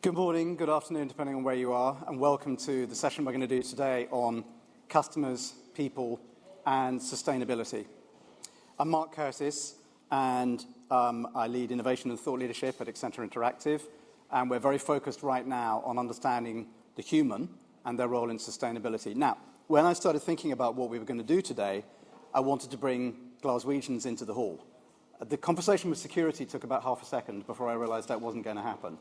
Good morning, good afternoon, depending on where you are, and welcome to the session we're going to do today on customers, people, and sustainability. I'm Mark Curtis, and I lead innovation and thought leadership at Accenture Interactive, and we're very focused right now on understanding the human and their role in sustainability. Now, when I started thinking about what we were going to do today, I wanted to bring Glaswegians into the hall. The conversation with security took about half a second before I realized that wasn't going to happen.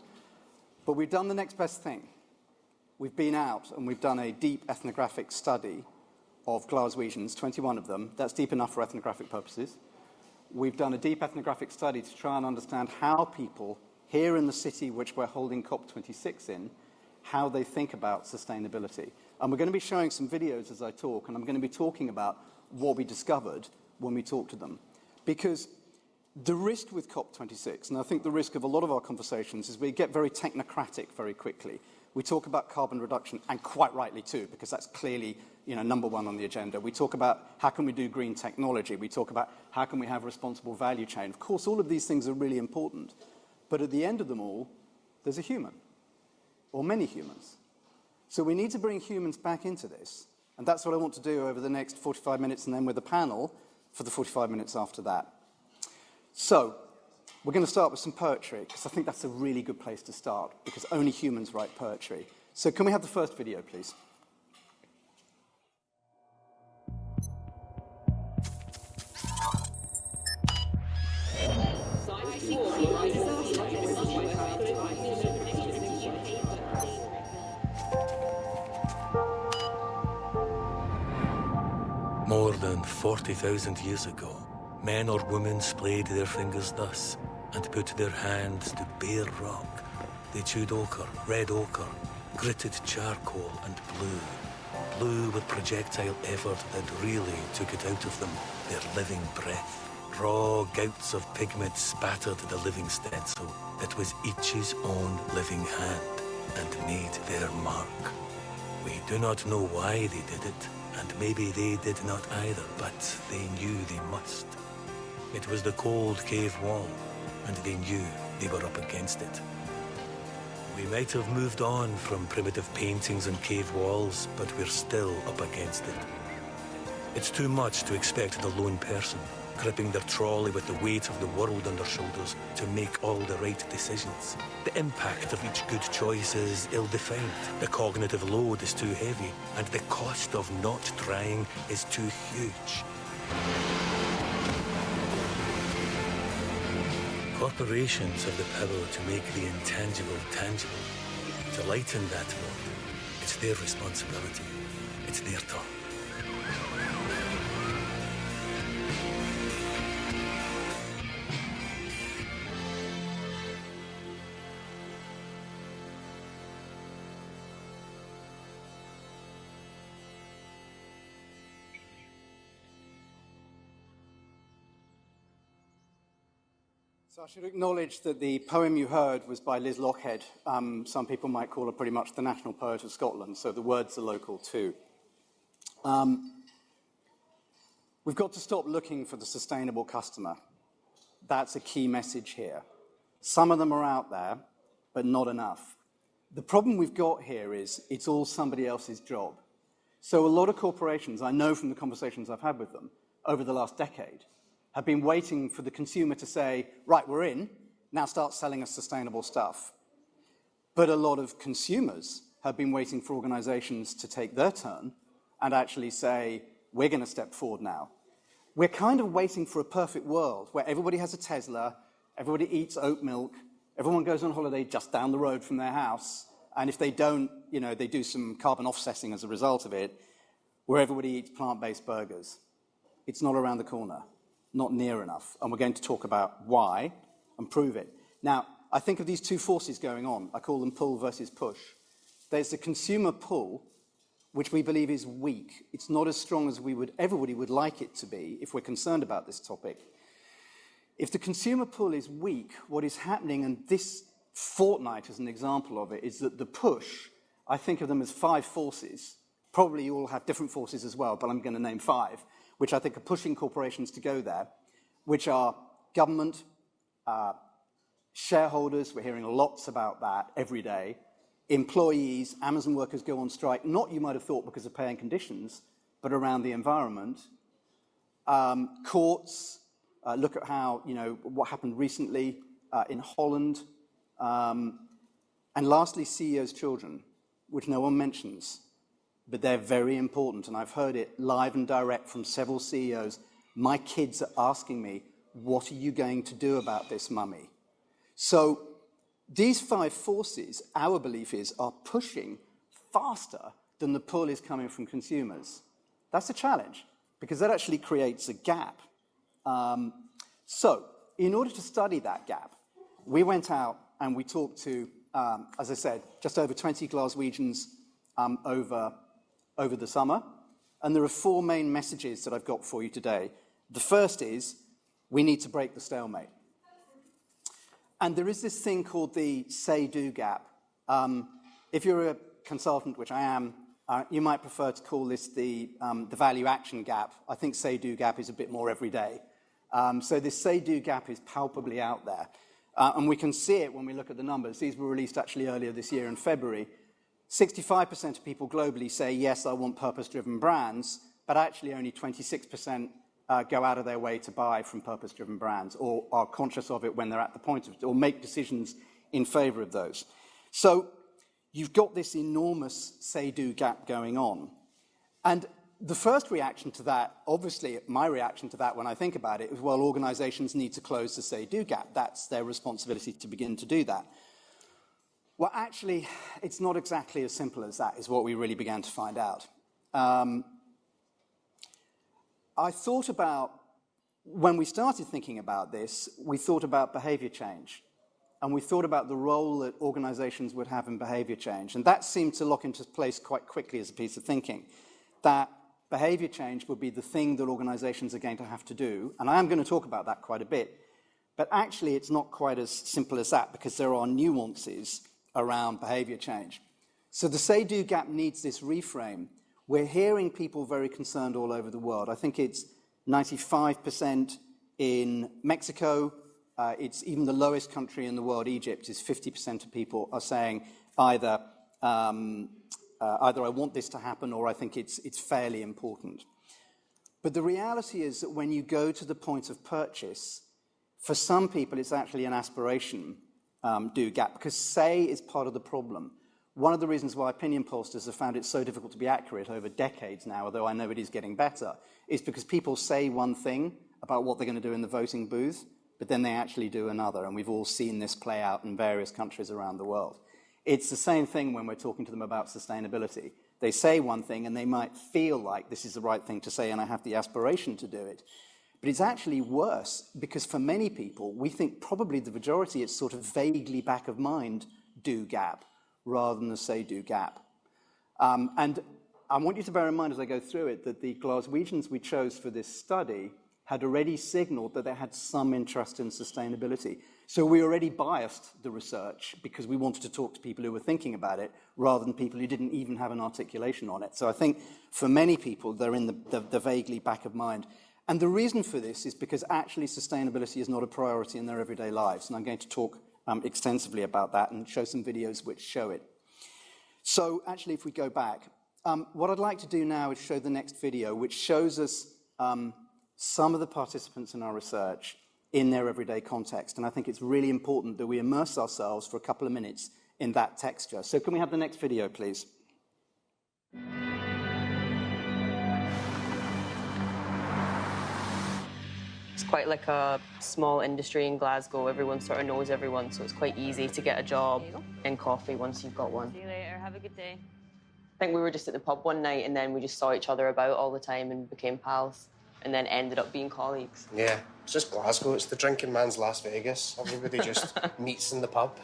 But we've done the next best thing. We've been out and we've done a deep ethnographic study of Glaswegians, 21 of them. That's deep enough for ethnographic purposes. We've done a deep ethnographic study to try and understand how people here in the city which we're holding COP26 in, how they think about sustainability. And we're going to be showing some videos as I talk, and I'm going to be talking about what we discovered when we talked to them. Because the risk with COP26, and I think the risk of a lot of our conversations, is we get very technocratic very quickly. We talk about carbon reduction, and quite rightly too, because that's clearly, number one on the agenda. We talk about how can we do green technology. We talk about how can we have a responsible value chain. Of course, all of these things are really important. But at the end of them all, there's a human, or many humans. So we need to bring humans back into this. And that's what I want to do over the next 45 minutes, and then with a panel for the 45 minutes after that. So, we're going to start with some poetry, because I think that's a really good place to start, because only humans write poetry. So can we have the first video, please? More than 40,000 years ago, men or women splayed their fingers thus, and put their hands to bare rock. They chewed ochre, red ochre, gritted charcoal, and blue with projectile effort that really took it out of them, their living breath. Raw gouts of pigment spattered the living stencil that was each's own living hand, and made their mark. We do not know why they did it, and maybe they did not either, but they knew they must. It was the cold cave wall, and they knew they were up against it. We might have moved on from primitive paintings and cave walls, but we're still up against it. It's too much to expect the lone person, gripping their trolley with the weight of the world on their shoulders, to make all the right decisions. The impact of each good choice is ill-defined. The cognitive load is too heavy, and the cost of not trying is too huge. Corporations have the power to make the intangible tangible. To lighten that load, it's their responsibility. It's their turn. So I should acknowledge that the poem you heard was by Liz Lochhead. Some people might call her pretty much the national poet of Scotland, so the words are local too. We've got to stop looking for the sustainable customer. That's a key message here. Some of them are out there, but not enough. The problem we've got here is it's all somebody else's job. So a lot of corporations, I know from the conversations I've had with them over the last decade, have been waiting for the consumer to say, right, we're in, now start selling us sustainable stuff. But a lot of consumers have been waiting for organizations to take their turn and actually say, we're going to step forward now. We're kind of waiting for a perfect world where everybody has a Tesla, everybody eats oat milk, everyone goes on holiday just down the road from their house, and if they don't, they do some carbon offsetting as a result of it, where everybody eats plant-based burgers. It's not around the corner. Not near enough, and we're going to talk about why and prove it. Now, I think of these two forces going on. I call them pull versus push. There's the consumer pull, which we believe is weak. It's not as strong as everybody would like it to be if we're concerned about this topic. If the consumer pull is weak, what is happening, and this fortnight is an example of it, is that the push, I think of them as 5 forces. Probably you all have different forces as well, but I'm going to name 5. Which I think are pushing corporations to go there, which are government, Shareholders, we're hearing lots about that every day. Employees, Amazon workers go on strike, not you might have thought because of pay and conditions, but around the environment. Courts, look at how, what happened recently in Holland. And lastly, CEOs' children, which no one mentions, but they're very important. And I've heard it live and direct from several CEOs. My kids are asking me, what are you going to do about this, mummy? So these 5 forces, our belief is, are pushing faster than the pull is coming from consumers. That's a challenge, because that actually creates a gap. So in order to study that gap, we went out and we talked to, as I said, just over 20 Glaswegians over the summer. And there are 4 main messages that I've got for you today. The first is, we need to break the stalemate. And there is this thing called the say-do gap. If you're a consultant, which I am, you might prefer to call this the value-action gap. I think say-do gap is a bit more every day. So this say-do gap is palpably out there. And we can see it when we look at the numbers. These were released actually earlier this year in February. 65% of people globally say, yes, I want purpose-driven brands, but actually only 26% go out of their way to buy from purpose-driven brands or are conscious of it when they're at the point of it or make decisions in favor of those. So you've got this enormous say-do gap going on. And the first reaction to that, obviously my reaction to that when I think about it is, well, organizations need to close the say-do gap. That's their responsibility to begin to do that. Well, actually, it's not exactly as simple as that, is what we really began to find out. I thought about, when we started thinking about this, we thought about behavior change. And we thought about the role that organizations would have in behavior change. And that seemed to lock into place quite quickly as a piece of thinking, that behavior change would be the thing that organizations are going to have to do. And I am going to talk about that quite a bit. But actually, it's not quite as simple as that, because there are nuances around behavior change. So the say-do gap needs this reframe. We're hearing people very concerned all over the world. I think it's 95% in Mexico. It's even the lowest country in the world, Egypt, is 50% of people are saying either I want this to happen or I think it's fairly important. But the reality is that when you go to the point of purchase, for some people it's actually an aspiration do gap, because say is part of the problem. One of the reasons why opinion pollsters have found it so difficult to be accurate over decades now, although I know it is getting better, is because people say one thing about what they're going to do in the voting booth, but then they actually do another, and we've all seen this play out in various countries around the world. It's the same thing when we're talking to them about sustainability. They say one thing, and they might feel like this is the right thing to say, and I have the aspiration to do it. But it's actually worse, because for many people, we think probably the majority, it's sort of vaguely back of mind do gap, rather than the say-do gap. And I want you to bear in mind as I go through it that the Glaswegians we chose for this study had already signaled that they had some interest in sustainability. So we already biased the research because we wanted to talk to people who were thinking about it rather than people who didn't even have an articulation on it. So I think for many people, they're in the vaguely back of mind. And the reason for this is because actually sustainability is not a priority in their everyday lives. And I'm going to talk extensively about that and show some videos which show it. So actually, if we go back, what I'd like to do now is show the next video, which shows us some of the participants in our research in their everyday context. And I think it's really important that we immerse ourselves for a couple of minutes in that texture. So can we have the next video, please? It's quite like a small industry in Glasgow. Everyone sort of knows everyone, so it's quite easy to get a job in coffee once you've got one. See you later. Have a good day. I think we were just at the pub one night and then we just saw each other about all the time and became pals and then ended up being colleagues. Yeah, it's just Glasgow. It's the drinking man's Las Vegas. Everybody just meets in the pub.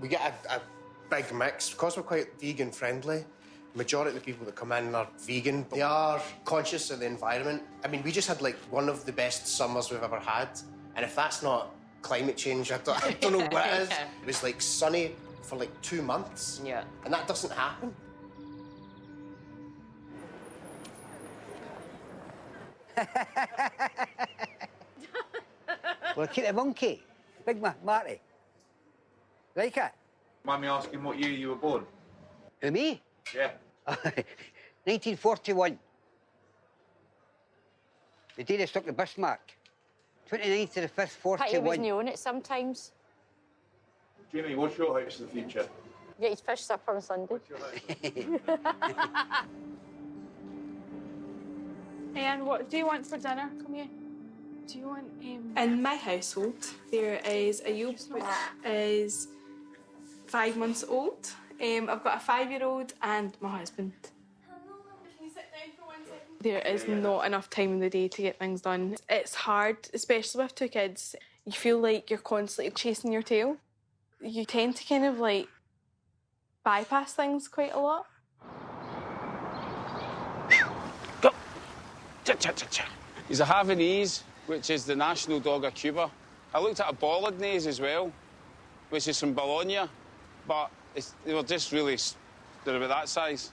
We get a big mix. Because we're quite vegan friendly, majority of the people that come in are vegan. They are conscious of the environment. I mean, we just had like one of the best summers we've ever had. And if that's not climate change, I don't know what it is. It was like sunny for like 2 months. Yeah. And that doesn't happen. Well, keep the monkey. Big Marty. Like it? Mind me asking what year you were born? Who, me? Yeah. 1941. The day they struck the Bismarck. 29th to the 5th, 41. Pity he wasn't on it sometimes. Jimmy, what's your hopes for the future? Get his fish supper on Sunday. And what do you want for dinner? Come here. Do you want... In my household, there is a Yule, which is 5 months old. I've got a 5-year-old and my husband. Can you sit down for 1 second? There is not enough time in the day to get things done. It's hard, especially with 2 kids. You feel like you're constantly chasing your tail. You tend to kind of like bypass things quite a lot. Go! Cha-cha-cha-cha. He's a Havanese, which is the national dog of Cuba. I looked at a Bolognese as well, which is from Bologna, but they were just really, they're about that size.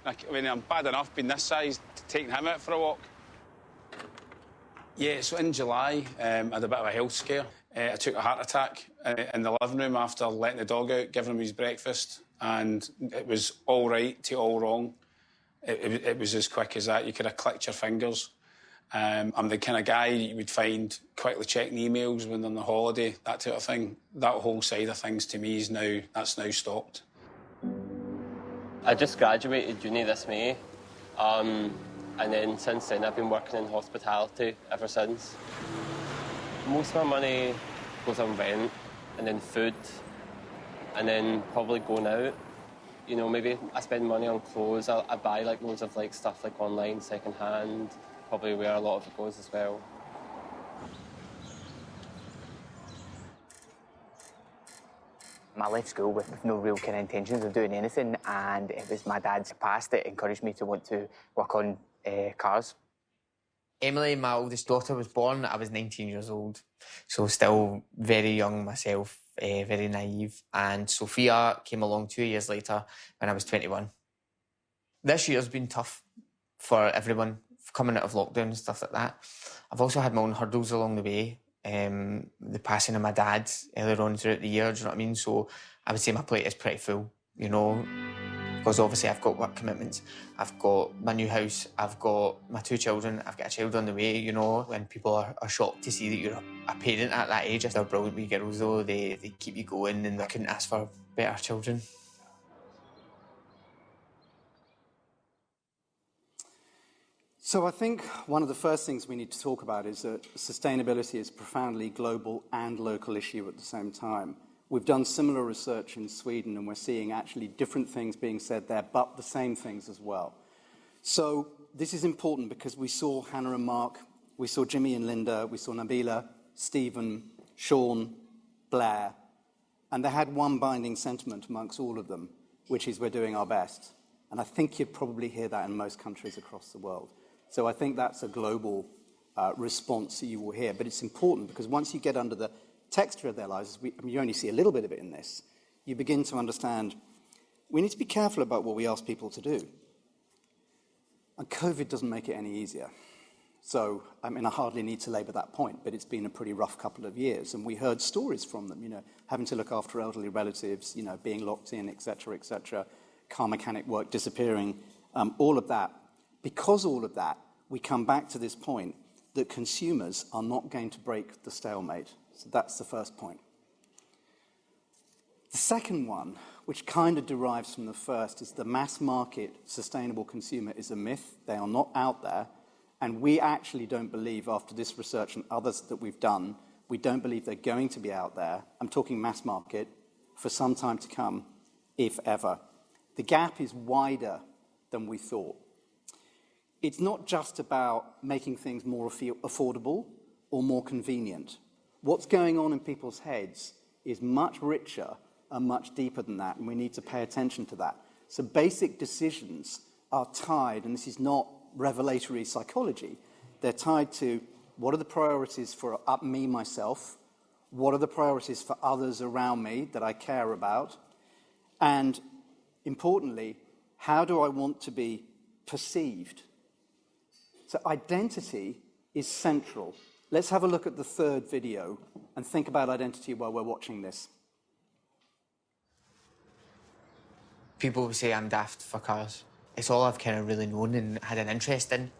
I mean, I'm bad enough being this size, taking him out for a walk. Yeah, so in July, I had a bit of a health scare. I took a heart attack in the living room after letting the dog out, giving him his breakfast, and it was all right to all wrong. It was as quick as that. You could have clicked your fingers. I'm the kind of guy you would find quickly checking emails when they're on a holiday, that type of thing. That whole side of things to me that's now stopped. I just graduated uni this May, and then since then I've been working in hospitality ever since. Most of my money goes on rent, and then food, and then probably going out. You know, maybe I spend money on clothes. I buy like loads of like stuff like online, second-hand. Probably where a lot of it goes as well. I left school with no real kind of intentions of doing anything, and it was my dad's past that encouraged me to want to work on cars. Emily, my oldest daughter, was born. I was 19 years old, so still very young myself, very naive. And Sophia came along 2 years later when I was 21. This year's been tough for everyone, coming out of lockdown and stuff like that. I've also had my own hurdles along the way. The passing of my dad earlier on throughout the year, do you know what I mean? So I would say my plate is pretty full, you know, because obviously I've got work commitments. I've got my new house, I've got my 2 children, I've got a child on the way, you know. When people are shocked to see that you're a parent at that age, they're brilliant wee girls though, they keep you going, and I couldn't ask for better children. So I think one of the first things we need to talk about is that sustainability is a profoundly global and local issue at the same time. We've done similar research in Sweden, and we're seeing actually different things being said there, but the same things as well. So this is important because we saw Hannah and Mark, we saw Jimmy and Linda, we saw Nabila, Stephen, Sean, Blair, and they had one binding sentiment amongst all of them, which is we're doing our best. And I think you'd probably hear that in most countries across the world. So I think that's a global response that you will hear. But it's important because once you get under the texture of their lives, you only see a little bit of it in this, you begin to understand we need to be careful about what we ask people to do. And COVID doesn't make it any easier. So, I mean, I hardly need to labour that point, but it's been a pretty rough couple of years. And we heard stories from them, you know, having to look after elderly relatives, you know, being locked in, et cetera, car mechanic work disappearing, all of that. Because all of that, we come back to this point that consumers are not going to break the stalemate. So that's the first point. The second one, which kind of derives from the first, is the mass market sustainable consumer is a myth. They are not out there. And we actually don't believe, after this research and others that we've done, we don't believe they're going to be out there. I'm talking mass market for some time to come, if ever. The gap is wider than we thought. It's not just about making things more affordable or more convenient. What's going on in people's heads is much richer and much deeper than that, and we need to pay attention to that. So basic decisions are tied, and this is not revelatory psychology, they're tied to what are the priorities for me, myself, what are the priorities for others around me that I care about, and importantly, how do I want to be perceived? So identity is central. Let's have a look at the third video and think about identity while we're watching this. People say I'm daft for cars. It's all I've kind of really known and had an interest in.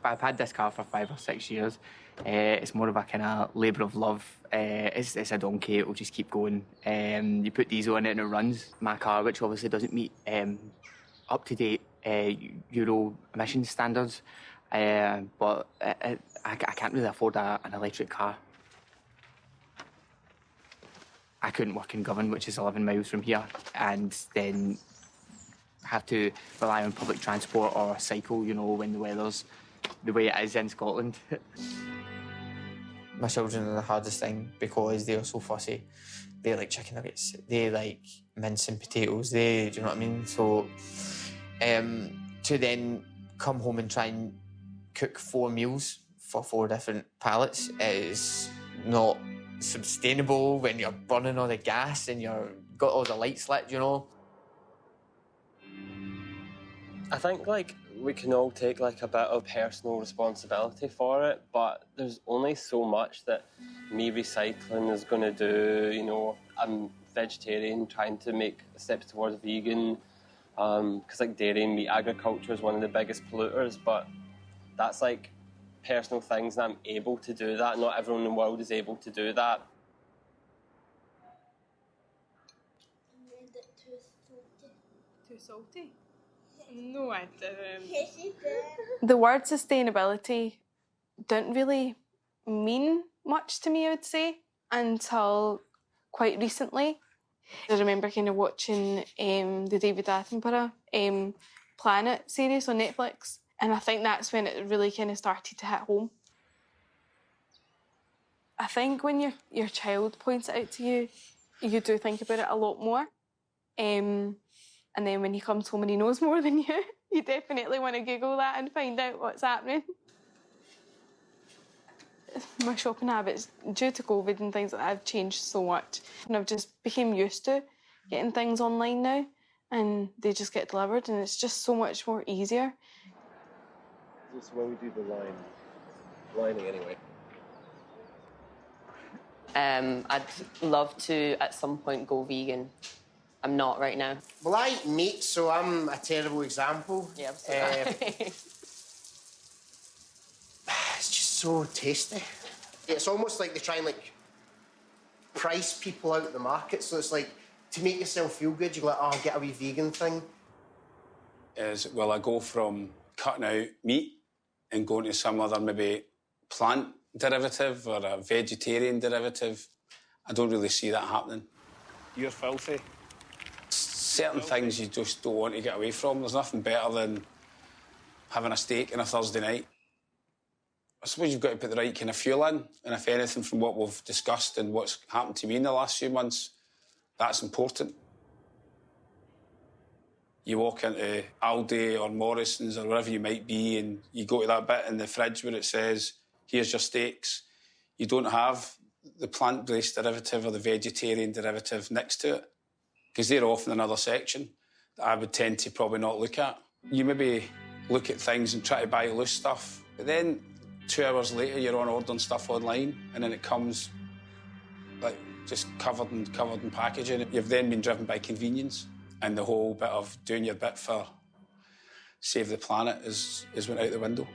I've had this car for 5 or 6 years. It's more of a kind of labour of love. It's a donkey, it'll just keep going. You put diesel in it and it runs. My car, which obviously doesn't meet up-to-date Euro emissions standards, but I can't really afford an electric car. I couldn't work in Govan, which is 11 miles from here, and then have to rely on public transport or cycle, you know, when the weather's the way it is in Scotland. My children are the hardest thing because they are so fussy. They like chicken nuggets, they like mince and potatoes, do you know what I mean? So to then come home and try and cook 4 meals for 4 different pallets is not sustainable when you're burning all the gas and you've got all the lights lit, you know? I think, like, we can all take, like, a bit of personal responsibility for it, but there's only so much that me recycling is going to do. You know, I'm vegetarian, trying to make steps towards vegan, because, like, dairy and meat agriculture is one of the biggest polluters, but that's, like, personal things, and I'm able to do that. Not everyone in the world is able to do that. Too salty? No, I didn't. The word sustainability didn't really mean much to me, I would say, until quite recently. I remember kind of watching the David Attenborough Planet series on Netflix, and I think that's when it really kind of started to hit home. I think when your child points it out to you, you do think about it a lot more. And then when he comes home and he knows more than you, you definitely want to Google that and find out what's happening. My shopping habits, due to COVID and things like that, have changed so much. And I've just become used to getting things online now, and they just get delivered, and it's just so much more easier. This is when we do the lining anyway. I'd love to, at some point, go vegan. I'm not right now. Well, I eat meat, so I'm a terrible example. Yeah, absolutely. It's just so tasty. It's almost like they try and, like, price people out of the market. So it's like, to make yourself feel good, you go like, oh, I'll get a wee vegan thing. Will I go from cutting out meat and going to some other maybe plant derivative or a vegetarian derivative? I don't really see that happening. You're filthy. Certain things you just don't want to get away from. There's nothing better than having a steak on a Thursday night. I suppose you've got to put the right kind of fuel in, and if anything, from what we've discussed and what's happened to me in the last few months, that's important. You walk into Aldi or Morrison's or wherever you might be, and you go to that bit in the fridge where it says, here's your steaks. You don't have the plant-based derivative or the vegetarian derivative next to it, because they're off in another section that I would tend to probably not look at. You maybe look at things and try to buy loose stuff, but then 2 hours later you're on ordering stuff online, and then it comes like just covered in packaging. You've then been driven by convenience, and the whole bit of doing your bit for save the planet is went out the window.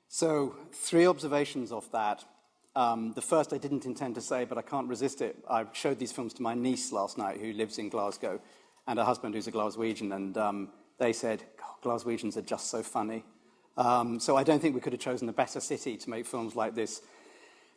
So 3 observations off that. The first I didn't intend to say, but I can't resist it. I showed these films to my niece last night, who lives in Glasgow, and her husband, who's a Glaswegian, and they said, Glaswegians are just so funny. So I don't think we could have chosen a better city to make films like this.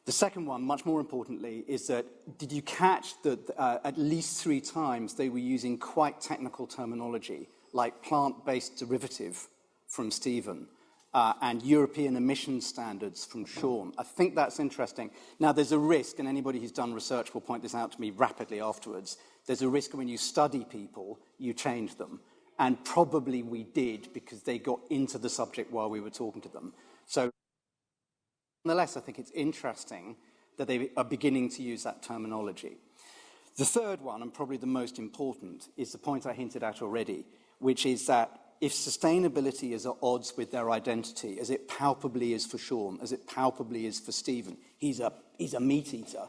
The second one, much more importantly, is that did you catch that at least 3 times they were using quite technical terminology, like plant-based derivative from Stephen, and European emission standards from Sean. I think that's interesting. Now, there's a risk, and anybody who's done research will point this out to me rapidly afterwards, there's a risk when you study people, you change them. And probably we did, because they got into the subject while we were talking to them. So, nonetheless, I think it's interesting that they are beginning to use that terminology. The third one, and probably the most important, is the point I hinted at already, which is that if sustainability is at odds with their identity, as it palpably is for Sean, as it palpably is for Stephen, he's a meat eater,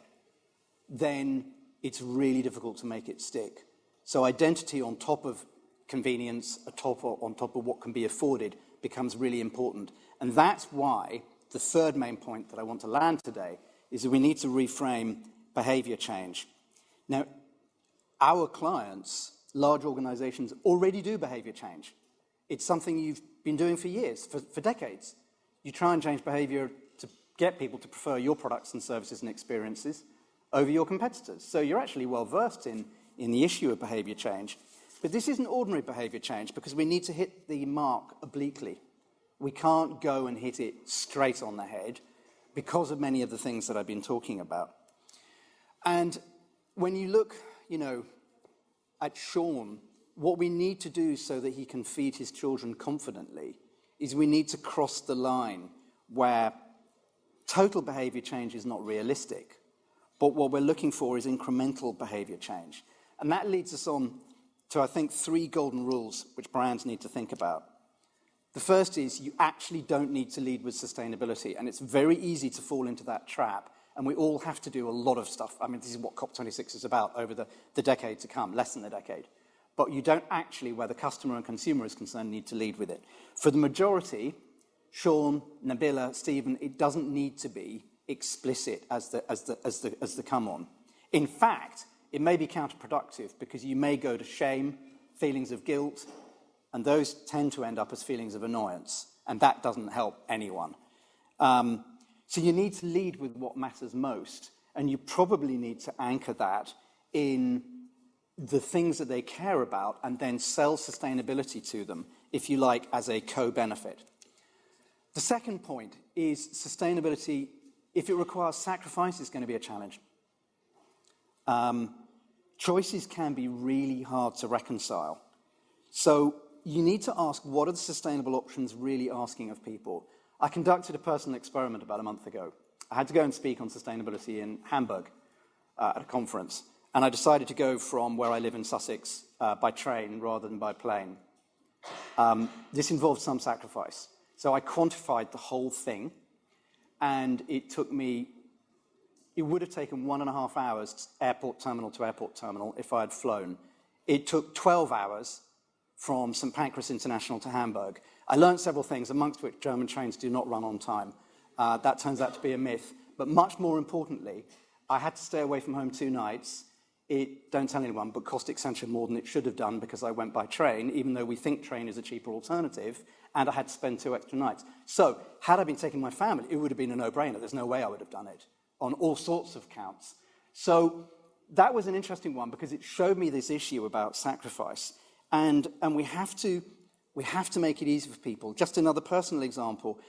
then it's really difficult to make it stick. So identity on top of convenience, on top of what can be afforded, becomes really important. And that's why the third main point that I want to land today is that we need to reframe behavior change. Now, our clients, large organizations, already do behavior change. It's something you've been doing for years, for decades. You try and change behavior to get people to prefer your products and services and experiences over your competitors. So you're actually well versed in the issue of behavior change. But this isn't ordinary behavior change because we need to hit the mark obliquely. We can't go and hit it straight on the head because of many of the things that I've been talking about. And when you look, at Sean, what we need to do so that he can feed his children confidently is we need to cross the line where total behavior change is not realistic, but what we're looking for is incremental behavior change. And that leads us on to, I think, 3 golden rules which brands need to think about. The first is you actually don't need to lead with sustainability, and it's very easy to fall into that trap, and we all have to do a lot of stuff. I mean, this is what COP26 is about over the decade to come, less than a decade. But you don't actually, where the customer and consumer is concerned, need to lead with it. For the majority, Sean, Nabila, Stephen, it doesn't need to be explicit as the come on. In fact, it may be counterproductive because you may go to shame, feelings of guilt, and those tend to end up as feelings of annoyance, and that doesn't help anyone. So you need to lead with what matters most, and you probably need to anchor that in the things that they care about and then sell sustainability to them, if you like, as a co-benefit. The second point is sustainability, if it requires sacrifice, is going to be a challenge. Choices can be really hard to reconcile. So you need to ask, what are the sustainable options really asking of people? I conducted a personal experiment about a month ago. I had to go and speak on sustainability in Hamburg at a conference, and I decided to go from where I live in Sussex by train rather than by plane. This involved some sacrifice. So I quantified the whole thing, and it would have taken 1.5 hours, airport terminal to airport terminal, if I had flown. It took 12 hours from St. Pancras International to Hamburg. I learned several things, amongst which German trains do not run on time. That turns out to be a myth. But much more importantly, I had to stay away from home 2 nights. It, don't tell anyone, but cost Accenture more than it should have done because I went by train, even though we think train is a cheaper alternative, and I had to spend 2 extra nights. So, had I been taking my family, it would have been a no-brainer. There's no way I would have done it on all sorts of counts. So, that was an interesting one because it showed me this issue about sacrifice. And we have to make it easy for people. Just another personal example.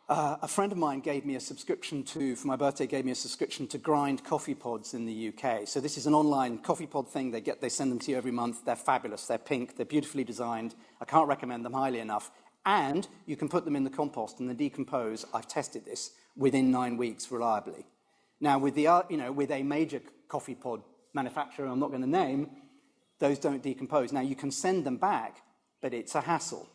A friend of mine gave me a subscription for my birthday, gave me a subscription to Grind coffee pods in the UK. So this is an online coffee pod thing. They send them to you every month. They're fabulous. They're pink. They're beautifully designed. I can't recommend them highly enough. And you can put them in the compost and they decompose. I've tested this within 9 weeks reliably. Now, with a major coffee pod manufacturer I'm not going to name, those don't decompose. Now, you can send them back, but it's a hassle.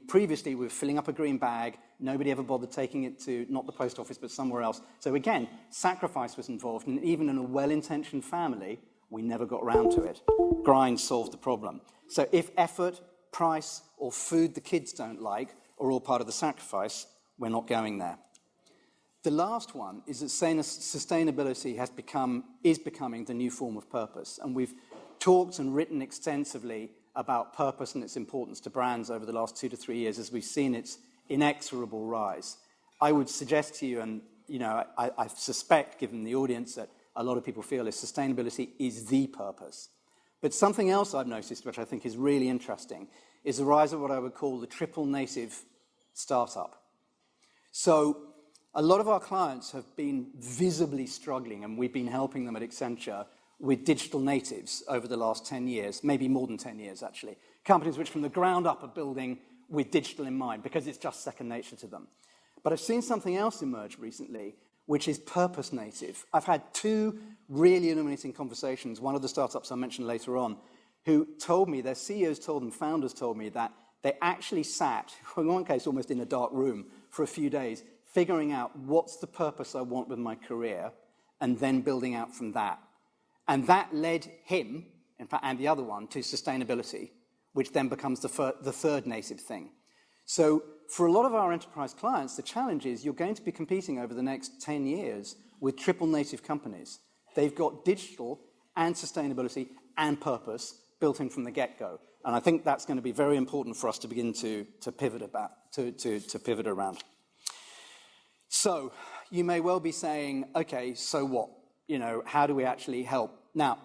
Previously, we were filling up a green bag. Nobody ever bothered taking it to, not the post office, but somewhere else. So again, sacrifice was involved. And even in a well-intentioned family, we never got around to it. Grind solved the problem. So if effort, price, or food the kids don't like are all part of the sacrifice, we're not going there. The last one is that sustainability is becoming the new form of purpose. And we've talked and written extensively about purpose and its importance to brands over the last 2 to 3 years as we've seen its inexorable rise. I would suggest to you, and I suspect, given the audience, that a lot of people feel is sustainability is the purpose. But something else I've noticed, which I think is really interesting, is the rise of what I would call the triple native startup. So a lot of our clients have been visibly struggling, and we've been helping them at Accenture with digital natives over the last 10 years, maybe more than 10 years, actually. Companies which from the ground up are building with digital in mind because it's just second nature to them. But I've seen something else emerge recently, which is purpose native. I've had 2 really illuminating conversations, one of the startups I mentioned later on, who told me, their CEOs told them, founders told me that they actually sat, in one case almost in a dark room, for a few days, figuring out what's the purpose I want with my career, and then building out from that. And that led him, in fact, and the other one, to sustainability, which then becomes the third native thing. So for a lot of our enterprise clients, the challenge is you're going to be competing over the next 10 years with triple native companies. They've got digital and sustainability and purpose built in from the get-go. And I think that's going to be very important for us to begin to pivot around. So you may well be saying, okay, so what? How do we actually help? Now,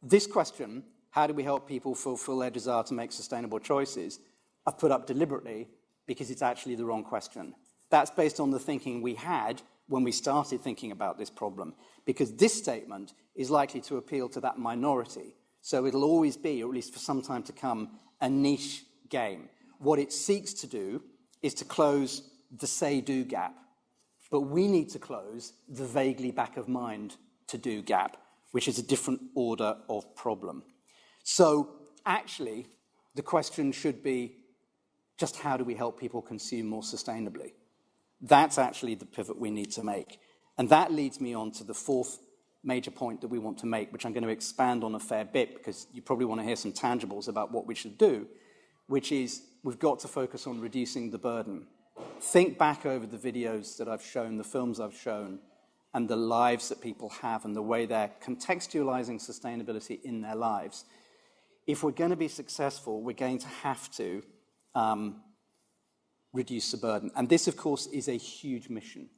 this question, how do we help people fulfill their desire to make sustainable choices, I've put up deliberately because it's actually the wrong question. That's based on the thinking we had when we started thinking about this problem, because this statement is likely to appeal to that minority. So it'll always be, or at least for some time to come, a niche game. What it seeks to do is to close the say-do gap. But we need to close the vaguely back-of-mind to-do gap, which is a different order of problem. So actually, the question should be, just how do we help people consume more sustainably? That's actually the pivot we need to make. And that leads me on to the fourth major point that we want to make, which I'm going to expand on a fair bit because you probably want to hear some tangibles about what we should do, which is we've got to focus on reducing the burden. Think back over the videos that I've shown, the films I've shown, and the lives that people have and the way they're contextualizing sustainability in their lives. If we're going to be successful, we're going to have to reduce the burden. And this, of course, is a huge mission.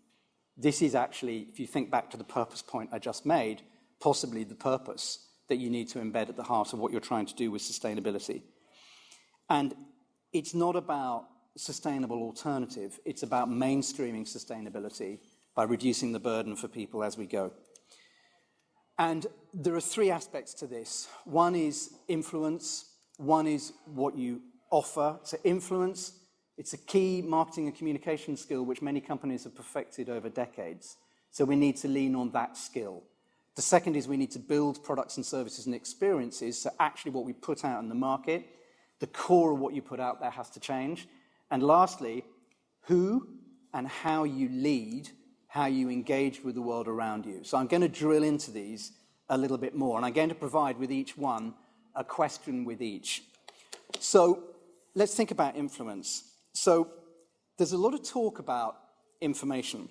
This is actually, if you think back to the purpose point I just made, possibly the purpose that you need to embed at the heart of what you're trying to do with sustainability. And it's not about sustainable alternative. It's about mainstreaming sustainability by reducing the burden for people as we go. And there are three aspects to this. One is influence. One is what you offer. So influence, it's a key marketing and communication skill which many companies have perfected over decades. So we need to lean on that skill. The second is we need to build products and services and experiences. So actually what we put out in the market, the core of what you put out there has to change. And lastly, who and how you lead, how you engage with the world around you. So I'm going to drill into these a little bit more, and I'm going to provide with each one a question with each. So let's think about influence. So there's a lot of talk about information.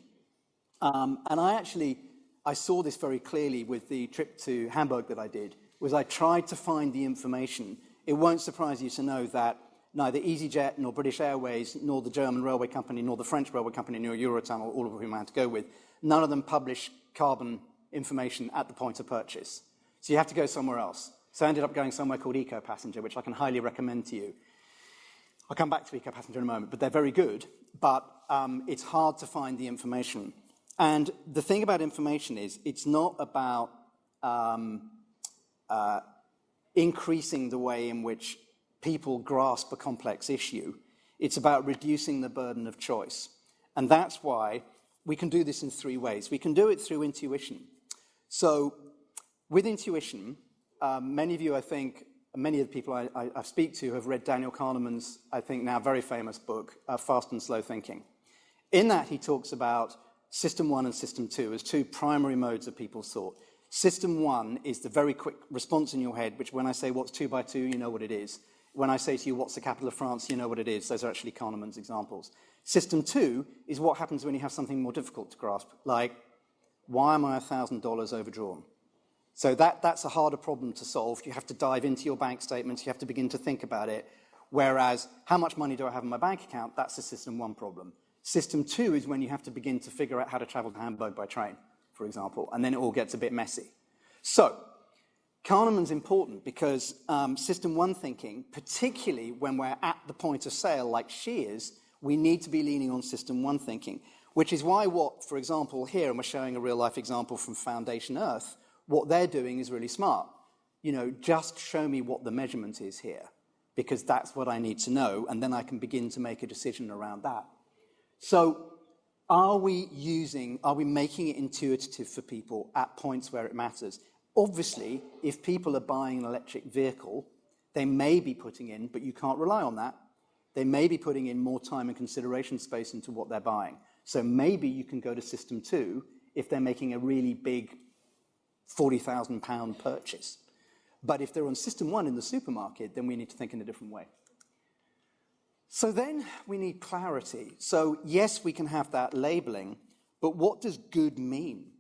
And I saw this very clearly with the trip to Hamburg that I did, was I tried to find the information. It won't surprise you to know that neither EasyJet, nor British Airways, nor the German railway company, nor the French railway company, nor Eurotunnel, all of whom I had to go with, none of them publish carbon information at the point of purchase. So you have to go somewhere else. So I ended up going somewhere called EcoPassenger, which I can highly recommend to you. I'll come back to EcoPassenger in a moment, but they're very good, but it's hard to find the information. And the thing about information is it's not about increasing the way in which people grasp a complex issue. It's about reducing the burden of choice. And that's why we can do this in three ways. We can do it through intuition. So with intuition, many of you, I think, many of the people I speak to have read Daniel Kahneman's, I think now very famous book, Fast and Slow Thinking. In that, he talks about System 1 and System 2 as two primary modes of people's thought. System 1 is the very quick response in your head, which when I say what's 2 by 2, you know what it is. When I say to you, what's the capital of France, you know what it is. Those are actually Kahneman's examples. System 2 is what happens when you have something more difficult to grasp, like, why am I $1,000 overdrawn? So that's a harder problem to solve. You have to dive into your bank statements. You have to begin to think about it. Whereas, how much money do I have in my bank account? That's a System 1 problem. System 2 is when you have to begin to figure out how to travel to Hamburg by train, for example, and then it all gets a bit messy. So Kahneman's important because System 1 thinking, particularly when we're at the point of sale like she is, we need to be leaning on System 1 thinking, which is why for example, here, and we're showing a real-life example from Foundation Earth, what they're doing is really smart. Just show me what the measurement is here, because that's what I need to know, and then I can begin to make a decision around that. So are we making it intuitive for people at points where it matters? Obviously, if people are buying an electric vehicle, they may be putting in, but you can't rely on that, they may be putting in more time and consideration space into what they're buying. So maybe you can go to System 2 if they're making a really big £40,000 purchase. But if they're on System 1 in the supermarket, then we need to think in a different way. So then we need clarity. So yes, we can have that labeling, but what does good mean?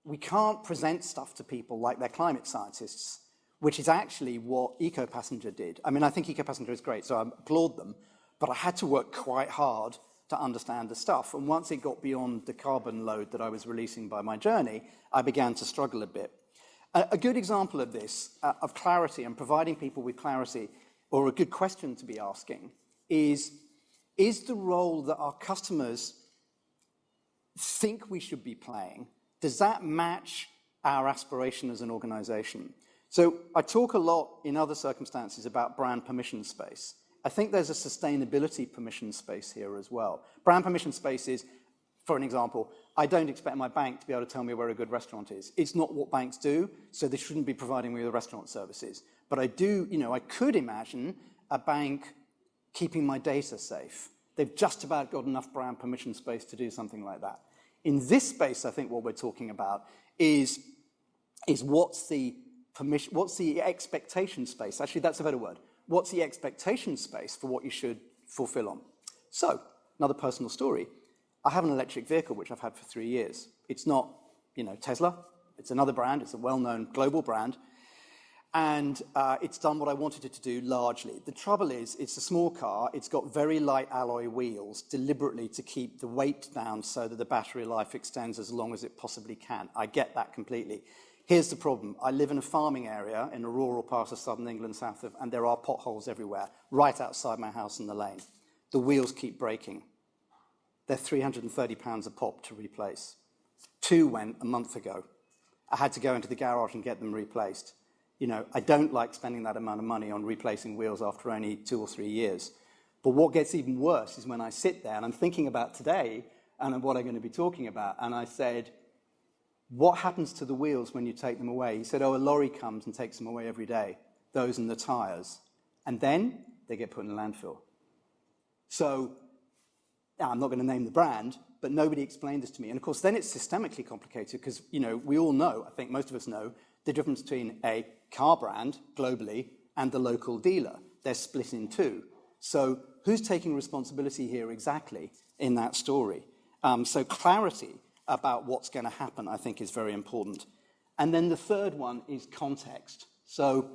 We can't present stuff to people like they're climate scientists, which is actually what EcoPassenger did. I mean, I think EcoPassenger is great, so I applaud them, but I had to work quite hard to understand the stuff. And once it got beyond the carbon load that I was releasing by my journey, I began to struggle a bit. A good example of this, of clarity and providing people with clarity, or a good question to be asking, is the role that our customers think we should be playing, does that match our aspiration as an organization? So I talk a lot in other circumstances about brand permission space. I think there's a sustainability permission space here as well. Brand permission space is, for an example, I don't expect my bank to be able to tell me where a good restaurant is. It's not what banks do, so they shouldn't be providing me with restaurant services. But I do, I could imagine a bank keeping my data safe. They've just about got enough brand permission space to do something like that. In this space, I think what we're talking about is what's the expectation space? Actually, that's a better word. What's the expectation space for what you should fulfill on? So, another personal story. I have an electric vehicle, which I've had for 3 years. It's not, Tesla. It's another brand. It's a well-known global brand. And it's done what I wanted it to do largely. The trouble is, it's a small car. It's got very light alloy wheels deliberately to keep the weight down so that the battery life extends as long as it possibly can. I get that completely. Here's the problem. I live in a farming area in a rural part of southern England, and there are potholes everywhere, right outside my house in the lane. The wheels keep breaking. They're £330 a pop to replace. 2 went a month ago. I had to go into the garage and get them replaced. I don't like spending that amount of money on replacing wheels after only 2 or 3 years. But what gets even worse is when I sit there and I'm thinking about today and what I'm going to be talking about, and I said, what happens to the wheels when you take them away? He said, a lorry comes and takes them away every day, those and the tires. And then they get put in a landfill. So, I'm not going to name the brand, but nobody explained this to me. And of course, then it's systemically complicated because, we all know, I think most of us know, the difference between a car brand globally and the local dealer. They're split in two. So who's taking responsibility here exactly in that story? So clarity about what's going to happen, I think, is very important. And then the third one is context. So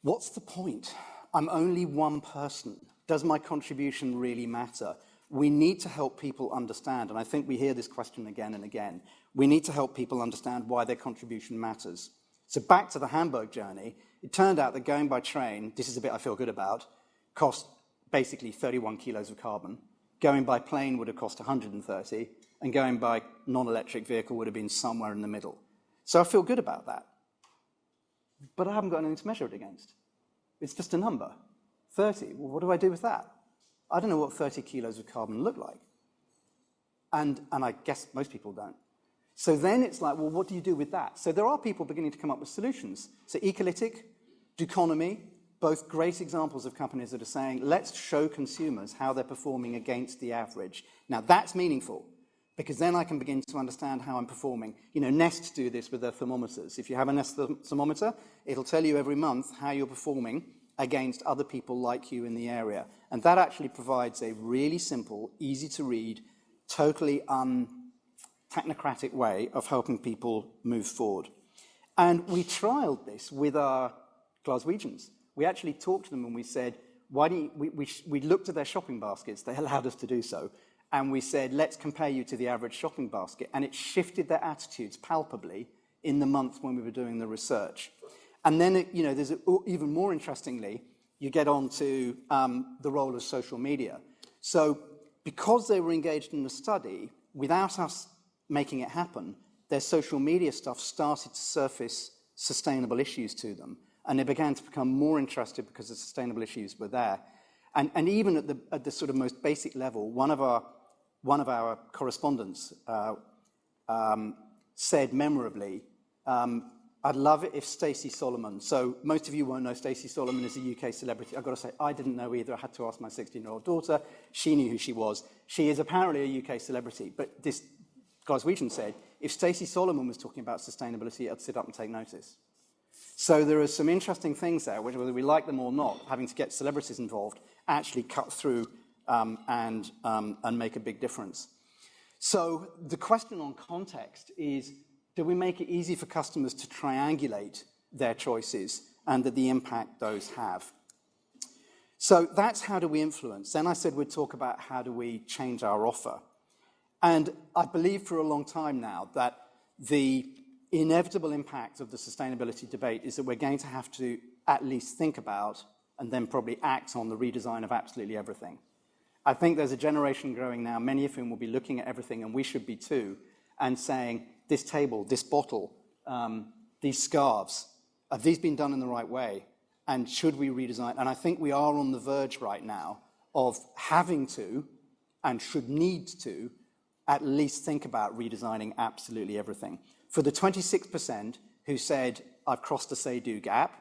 what's the point? I'm only one person. Does my contribution really matter? We need to help people understand, and I think we hear this question again and again. We need to help people understand why their contribution matters. So back to the Hamburg journey, it turned out that going by train, this is a bit I feel good about, cost basically 31 kilos of carbon. Going by plane would have cost 130, and going by non-electric vehicle would have been somewhere in the middle. So I feel good about that. But I haven't got anything to measure it against. It's just a number. 30, well, what do I do with that? I don't know what 30 kilos of carbon look like. And I guess most people don't. So then it's like, well, what do you do with that? So there are people beginning to come up with solutions. So Ecolytic, Duconomy, both great examples of companies that are saying, let's show consumers how they're performing against the average. Now, that's meaningful, because then I can begin to understand how I'm performing. Nest do this with their thermometers. If you have a Nest thermometer, it'll tell you every month how you're performing against other people like you in the area. And that actually provides a really simple, easy to read, totally technocratic way of helping people move forward. And we trialed this with our Glaswegians. We actually talked to them and we said, we looked at their shopping baskets, they allowed us to do so, and we said, let's compare you to the average shopping basket. And it shifted their attitudes palpably in the month when we were doing the research. And then, there's even more interestingly, you get on to the role of social media. So because they were engaged in the study, without us making it happen, their social media stuff started to surface sustainable issues to them. And they began to become more interested because the sustainable issues were there. And even at the sort of most basic level, one of our correspondents said memorably, I'd love it if Stacey Solomon, so most of you won't know Stacey Solomon is a UK celebrity. I've got to say, I didn't know either. I had to ask my 16-year-old daughter. She knew who she was. She is apparently a UK celebrity, but this Glaswegian said, if Stacey Solomon was talking about sustainability, I'd sit up and take notice. So there are some interesting things there, which, whether we like them or not, having to get celebrities involved, actually cut through and make a big difference. So the question on context is, do we make it easy for customers to triangulate their choices and the impact those have? So that's how do we influence. Then I said we'd talk about how do we change our offer. And I believe for a long time now that the inevitable impact of the sustainability debate is that we're going to have to at least think about and then probably act on the redesign of absolutely everything. I think there's a generation growing now, many of whom will be looking at everything, and we should be too, and saying, this table, this bottle, these scarves, have these been done in the right way? And should we redesign? And I think we are on the verge right now of having to, and should need to, at least think about redesigning absolutely everything. For the 26% who said, I've crossed a say-do gap,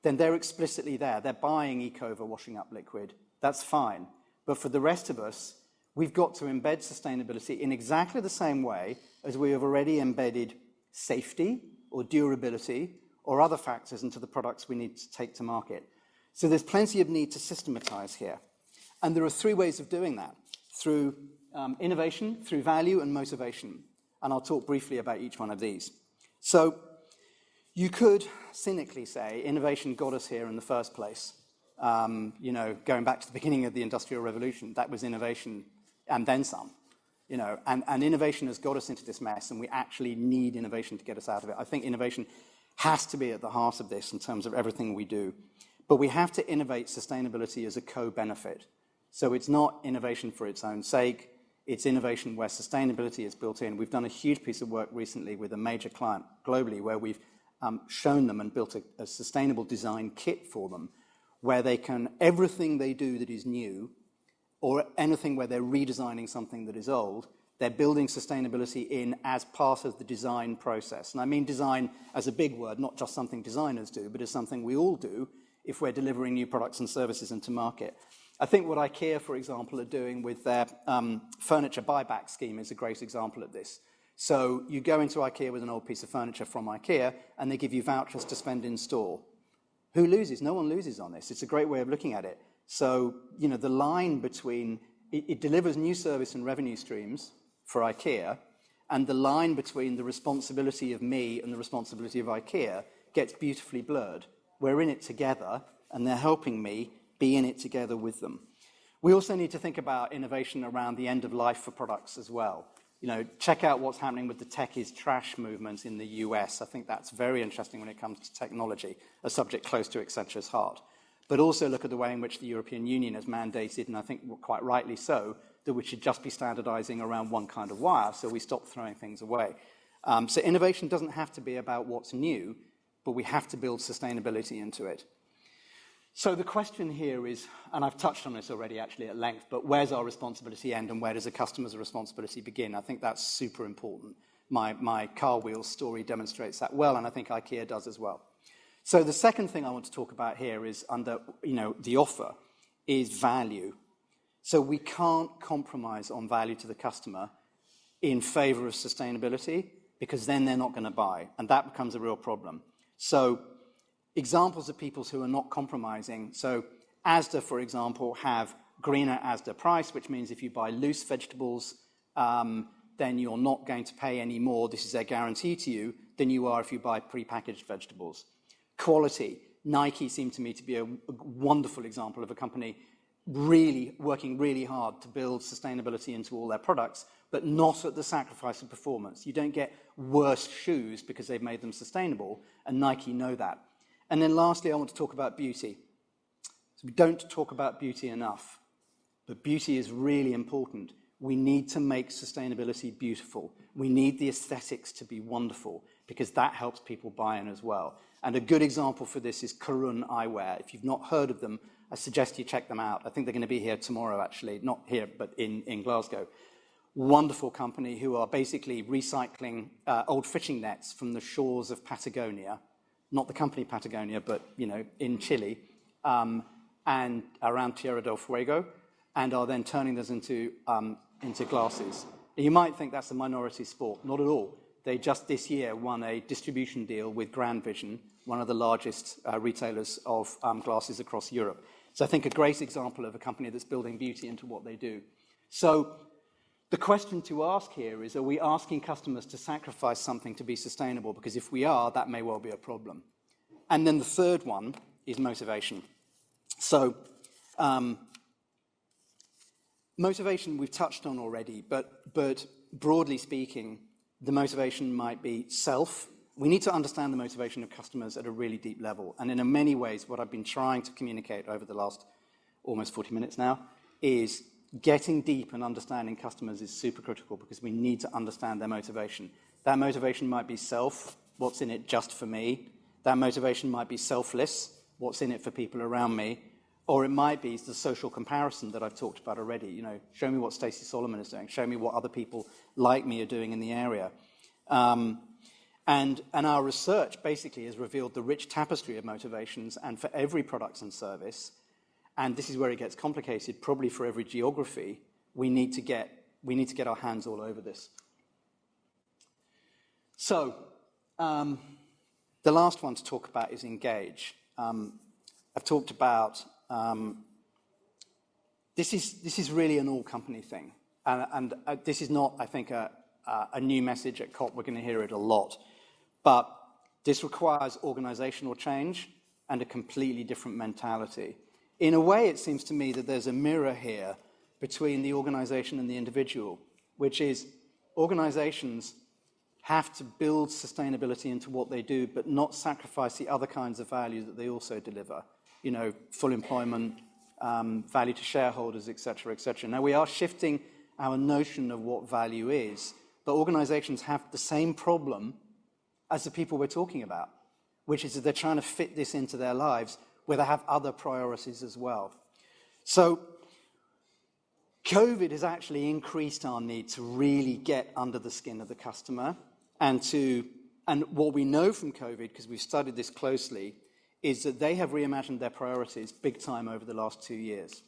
then they're explicitly there. They're buying Ecova washing up liquid. That's fine. But for the rest of us, we've got to embed sustainability in exactly the same way as we have already embedded safety or durability or other factors into the products we need to take to market. So there's plenty of need to systematize here. And there are three ways of doing that: through innovation, through value, and motivation. And I'll talk briefly about each one of these. So you could cynically say innovation got us here in the first place. Going back to the beginning of the Industrial Revolution, that was innovation and then some. And innovation has got us into this mess, and we actually need innovation to get us out of it. I think innovation has to be at the heart of this in terms of everything we do. But we have to innovate sustainability as a co-benefit. So it's not innovation for its own sake. It's innovation where sustainability is built in. We've done a huge piece of work recently with a major client globally where we've shown them and built a sustainable design kit for them where they can, everything they do that is new or anything where they're redesigning something that is old, they're building sustainability in as part of the design process. And I mean design as a big word, not just something designers do, but as something we all do if we're delivering new products and services into market. I think what IKEA, for example, are doing with their furniture buyback scheme is a great example of this. So you go into IKEA with an old piece of furniture from IKEA, and they give you vouchers to spend in store. Who loses? No one loses on this. It's a great way of looking at it. So, the line between, it delivers new service and revenue streams for IKEA, and the line between the responsibility of me and the responsibility of IKEA gets beautifully blurred. We're in it together, and they're helping me be in it together with them. We also need to think about innovation around the end of life for products as well. Check out what's happening with the tech is trash movement in the US. I think that's very interesting when it comes to technology, a subject close to Accenture's heart. But also look at the way in which the European Union has mandated, and I think quite rightly so, that we should just be standardizing around one kind of wire so we stop throwing things away. So innovation doesn't have to be about what's new, but we have to build sustainability into it. So the question here is, and I've touched on this already actually at length, but where's our responsibility end and where does a customer's responsibility begin? I think that's super important. My car wheel story demonstrates that well, and I think IKEA does as well. So the second thing I want to talk about here is under, the offer is value. So we can't compromise on value to the customer in favor of sustainability because then they're not going to buy, and that becomes a real problem. So examples of people who are not compromising. So Asda, for example, have greener Asda price, which means if you buy loose vegetables, then you're not going to pay any more, this is their guarantee to you, than you are if you buy prepackaged vegetables. Quality. Nike seemed to me to be a wonderful example of a company really working really hard to build sustainability into all their products, but not at the sacrifice of performance. You don't get worse shoes because they've made them sustainable, and Nike know that. And then lastly, I want to talk about beauty. So we don't talk about beauty enough, but beauty is really important. We need to make sustainability beautiful. We need the aesthetics to be wonderful because that helps people buy in as well. And a good example for this is Karun Eyewear. If you've not heard of them, I suggest you check them out. I think they're going to be here tomorrow, actually. Not here, but in Glasgow. Wonderful company who are basically recycling old fishing nets from the shores of Patagonia. Not the company Patagonia, but, in Chile, and around Tierra del Fuego, and are then turning those into glasses. You might think that's a minority sport. Not at all. They just this year won a distribution deal with Grand Vision, one of the largest retailers of glasses across Europe. So I think a great example of a company that's building beauty into what they do. So the question to ask here is, are we asking customers to sacrifice something to be sustainable? Because if we are, that may well be a problem. And then the third one is motivation. So motivation we've touched on already, but broadly speaking, the motivation might be self. We need to understand the motivation of customers at a really deep level. And in many ways, what I've been trying to communicate over the last almost 40 minutes now is getting deep and understanding customers is super critical because we need to understand their motivation. That motivation might be self, what's in it just for me. That motivation might be selfless, what's in it for people around me. Or it might be the social comparison that I've talked about already. You know, show me what Stacey Solomon is doing. Show me what other people like me are doing in the area. And our research basically has revealed the rich tapestry of motivations, and for every product and service, and this is where it gets complicated, probably for every geography, we need to get our hands all over this. So, the last one to talk about is engage. I've talked about this is really an all-company thing, and this is not, I think, a new message at COP. We're going to hear it a lot, but this requires organizational change and a completely different mentality. In a way, it seems to me that there's a mirror here between the organization and the individual, which is organizations have to build sustainability into what they do, but not sacrifice the other kinds of value that they also deliver. You know, full employment, value to shareholders, et cetera, et cetera. Now, we are shifting our notion of what value is, but organizations have the same problem as the people we're talking about, which is that they're trying to fit this into their lives where they have other priorities as well. So COVID has actually increased our need to really get under the skin of the customer and what we know from COVID, because we've studied this closely, is that they have reimagined their priorities big time over the last 2 years.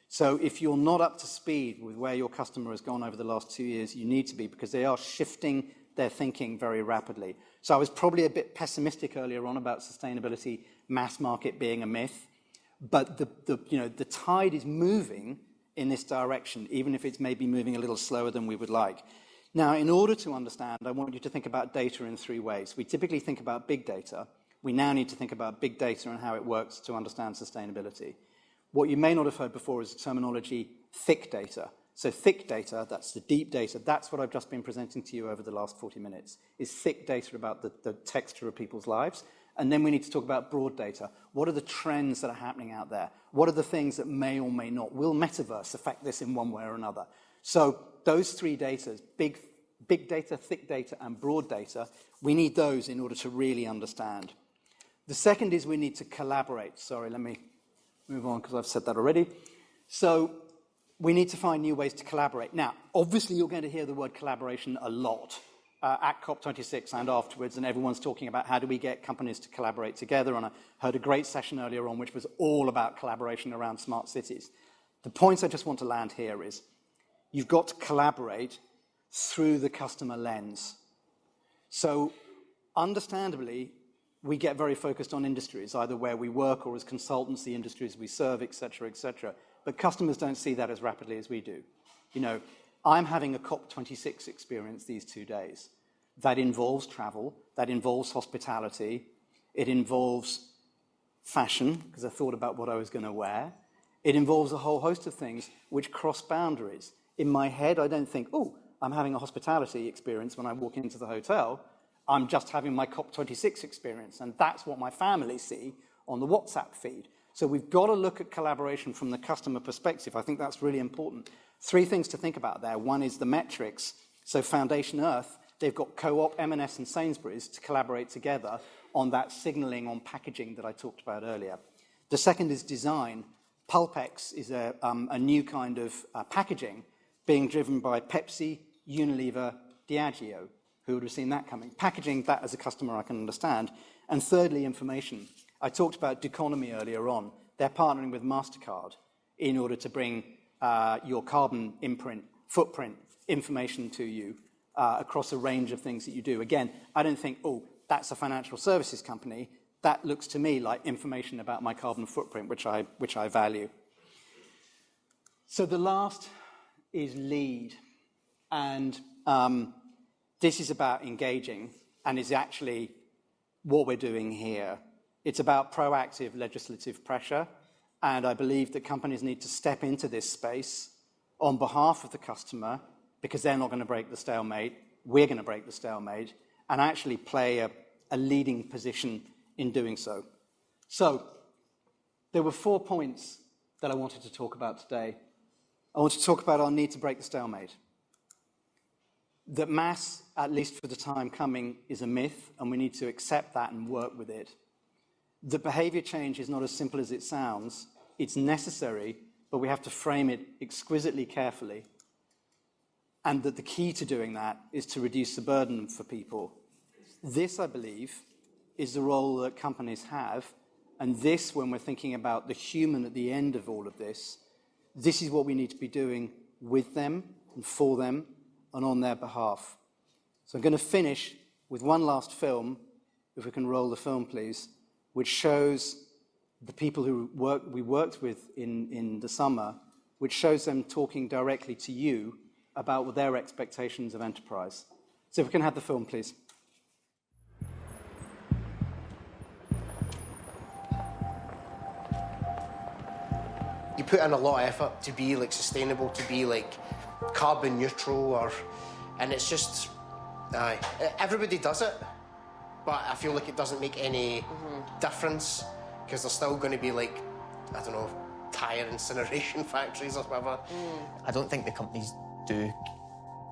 So if you're not up to speed with where your customer has gone over the last 2 years, you need to be, because they are shifting their thinking very rapidly. So I was probably a bit pessimistic earlier on about sustainability, mass market being a myth, but the tide is moving in this direction, even if it's maybe moving a little slower than we would like. Now, in order to understand, I want you to think about data in 3 ways. We typically think about big data. We now need to think about big data and how it works to understand sustainability. What you may not have heard before is the terminology thick data. So thick data, that's the deep data, that's what I've just been presenting to you over the last 40 minutes, is thick data about the texture of people's lives. And then we need to talk about broad data. What are the trends that are happening out there? What are the things that may or may not? Will metaverse affect this in one way or another? So those 3 data, big data, thick data, and broad data, we need those in order to really understand. The second is we need to collaborate. Sorry, let me move on because I've said that already. So we need to find new ways to collaborate. Now, obviously, you're going to hear the word collaboration a lot at COP26 and afterwards, and everyone's talking about how do we get companies to collaborate together. And I heard a great session earlier on, which was all about collaboration around smart cities. The point I just want to land here is you've got to collaborate through the customer lens. So, understandably, we get very focused on industries, either where we work or as consultants, the industries we serve, et cetera, et cetera. But customers don't see that as rapidly as we do. You know, I'm having a COP26 experience these 2 days. That involves travel, that involves hospitality, it involves fashion, because I thought about what I was going to wear. It involves a whole host of things which cross boundaries. In my head, I don't think, oh, I'm having a hospitality experience when I walk into the hotel. I'm just having my COP26 experience, and that's what my family see on the WhatsApp feed. So we've got to look at collaboration from the customer perspective. I think that's really important. 3 things to think about there. One is the metrics. So Foundation Earth, they've got Co-op, M&S, and Sainsbury's to collaborate together on that signaling on packaging that I talked about earlier. The second is design. Pulpex is a new kind of packaging being driven by Pepsi, Unilever, Diageo. Who would have seen that coming? Packaging, that as a customer I can understand. And thirdly, information. I talked about Duconomy earlier on. They're partnering with MasterCard in order to bring your carbon imprint footprint information to you across a range of things that you do. Again, I don't think, oh, that's a financial services company. That looks to me like information about my carbon footprint, which I value. So the last is lead. And this is about engaging and is actually what we're doing here. It's about proactive legislative pressure. And I believe that companies need to step into this space on behalf of the customer, because they're not going to break the stalemate. We're going to break the stalemate and actually play a leading position in doing so. So there were 4 points that I wanted to talk about today. I want to talk about our need to break the stalemate. That mass, at least for the time coming, is a myth, and we need to accept that and work with it. That behavior change is not as simple as it sounds. It's necessary, but we have to frame it exquisitely carefully. And that the key to doing that is to reduce the burden for people. This, I believe, is the role that companies have. And this, when we're thinking about the human at the end of all of this, this is what we need to be doing with them and for them and on their behalf. So I'm going to finish with one last film, if we can roll the film, please, which shows the people who we worked with in the summer, which shows them talking directly to you about their expectations of enterprise. So if we can have the film, please. You put in a lot of effort to be like sustainable, to be like carbon neutral, and it's just, everybody does it, but I feel like it doesn't make any difference, because there's still going to be like, I don't know, tyre incineration factories or whatever. I don't think the companies do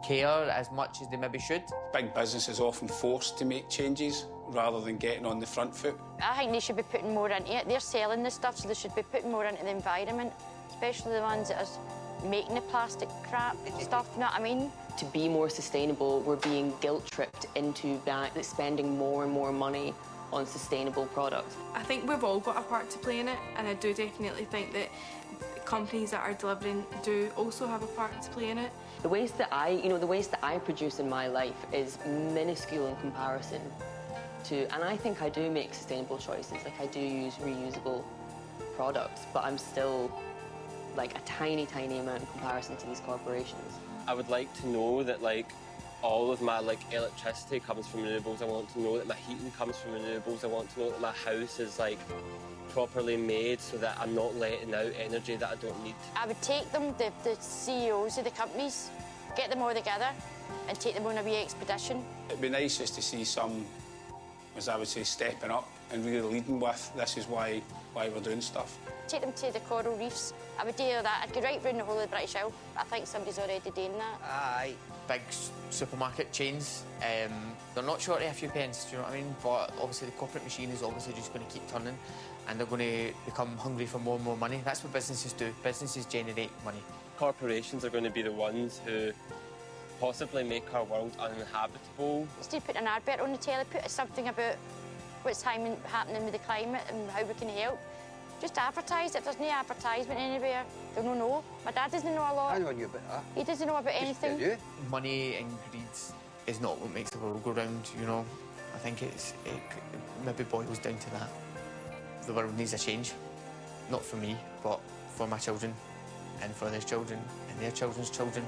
care as much as they maybe should. Big business is often forced to make changes rather than getting on the front foot. I think they should be putting more into it. They're selling this stuff, so they should be putting more into the environment, especially the ones that are making the plastic crap stuff, you know what I mean? To be more sustainable, we're being guilt-tripped into spending more and more money on sustainable products. I think we've all got a part to play in it, and I do definitely think that companies that are delivering do also have a part to play in it. The waste that I produce in my life is minuscule in comparison to, and I think I do make sustainable choices. Like, I do use reusable products, but I'm still like a tiny, tiny amount in comparison to these corporations. I would like to know that all of my electricity comes from renewables. I want to know that my heating comes from renewables. I want to know that my house is properly made so that I'm not letting out energy that I don't need. I would take them, the CEOs of the companies, get them all together and take them on a wee expedition. It'd be nice just to see some, as I would say, stepping up and really leading with this is why we're doing stuff. Take them to the coral reefs. I would do that. I'd go right round the whole of the British Isle. I think somebody's already doing that. Aye. Big supermarket chains, they're not short of a few pence, do you know what I mean? But obviously the corporate machine is obviously just going to keep turning, and they're going to become hungry for more and more money. That's what businesses do. Businesses generate money. Corporations are going to be the ones who possibly make our world uninhabitable. Instead of putting an advert on the telly, put something about what's happening with the climate and how we can help. Just advertise it. There's no advertisement anywhere. They don't know. My dad doesn't know a lot. I know you about that. He doesn't know about anything. Money and greed is not what makes the world go round, you know. I think it maybe boils down to that. The world needs a change. Not for me, but for my children and for their children and their children's children.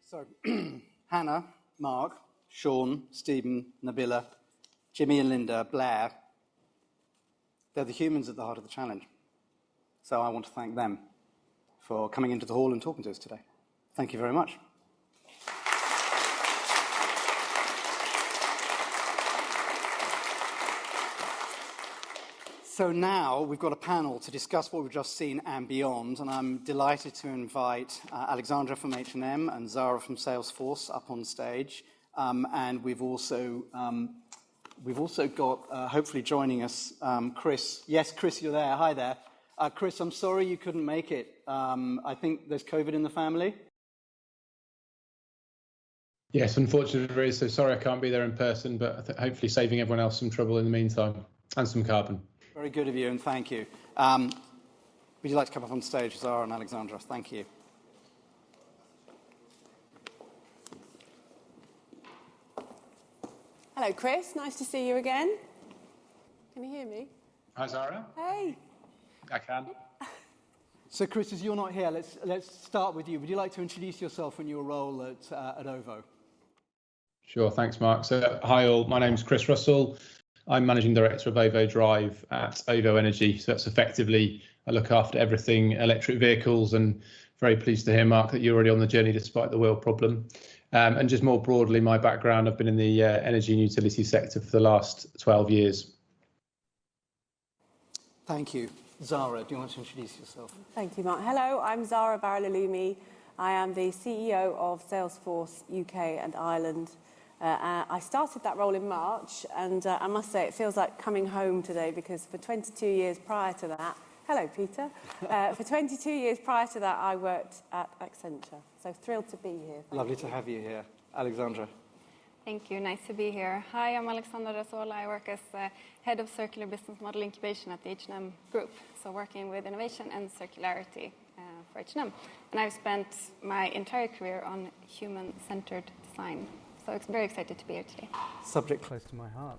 So, Hannah, Mark, Sean, Stephen, Nabila, Jimmy and Linda, Blair, they're the humans at the heart of the challenge. So I want to thank them for coming into the hall and talking to us today. Thank you very much. So now we've got a panel to discuss what we've just seen and beyond, and I'm delighted to invite Alexandra from H&M and Zahra from Salesforce up on stage, and we've also got hopefully joining us Chris. Yes, Chris, you're there. Hi there. Chris, I'm sorry you couldn't make it. I think there's COVID in the family. Yes, unfortunately there is. So sorry I can't be there in person, but hopefully saving everyone else some trouble in the meantime and some carbon. Very good of you, and thank you. Would you like to come up on stage, Zahra and Alexandra? Thank you. Hello, Chris. Nice to see you again. Can you hear me? Hi, Zahra. Hey. I can. So, Chris, as you're not here, let's start with you. Would you like to introduce yourself and your role at OVO? Sure, thanks, Mark. So, hi all. My name's Chris Russell. I'm Managing Director of OVO Drive at OVO Energy. So that's effectively, I look after everything electric vehicles, and very pleased to hear, Mark, that you're already on the journey despite the wheel problem. And just more broadly, my background, I've been in the energy and utility sector for the last 12 years. Thank you. Zahra, do you want to introduce yourself? Thank you, Mark. Hello, I'm Zahra Bahrololoumi. I am the CEO of Salesforce UK and Ireland. I started that role in March, and I must say it feels like coming home today, because for 22 years prior to that, hello Peter, for 22 years prior to that I worked at Accenture. So thrilled to be here. Lovely to have you here. Alexandra. Thank you, nice to be here. Hi, I'm Alexandra Razola. I work as Head of Circular Business Model Incubation at the H&M Group, so working with innovation and circularity for H&M. And I've spent my entire career on human-centered design. So I'm very excited to be here today. Subject close to my heart.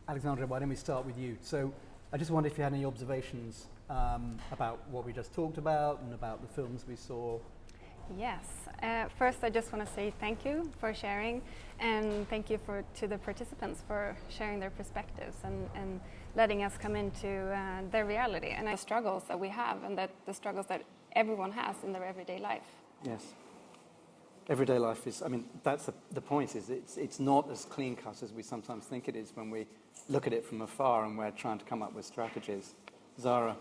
Alexandra, why don't we start with you? So I just wondered if you had any observations about what we just talked about and about the films we saw. Yes. First, I just want to say thank you for sharing, and thank you to the participants for sharing their perspectives and letting us come into their reality and the struggles that we have, and that the struggles that everyone has in their everyday life. Yes. Everyday life is, I mean, that's the point, is it's not as clean cut as we sometimes think it is when we look at it from afar and we're trying to come up with strategies. Zahra.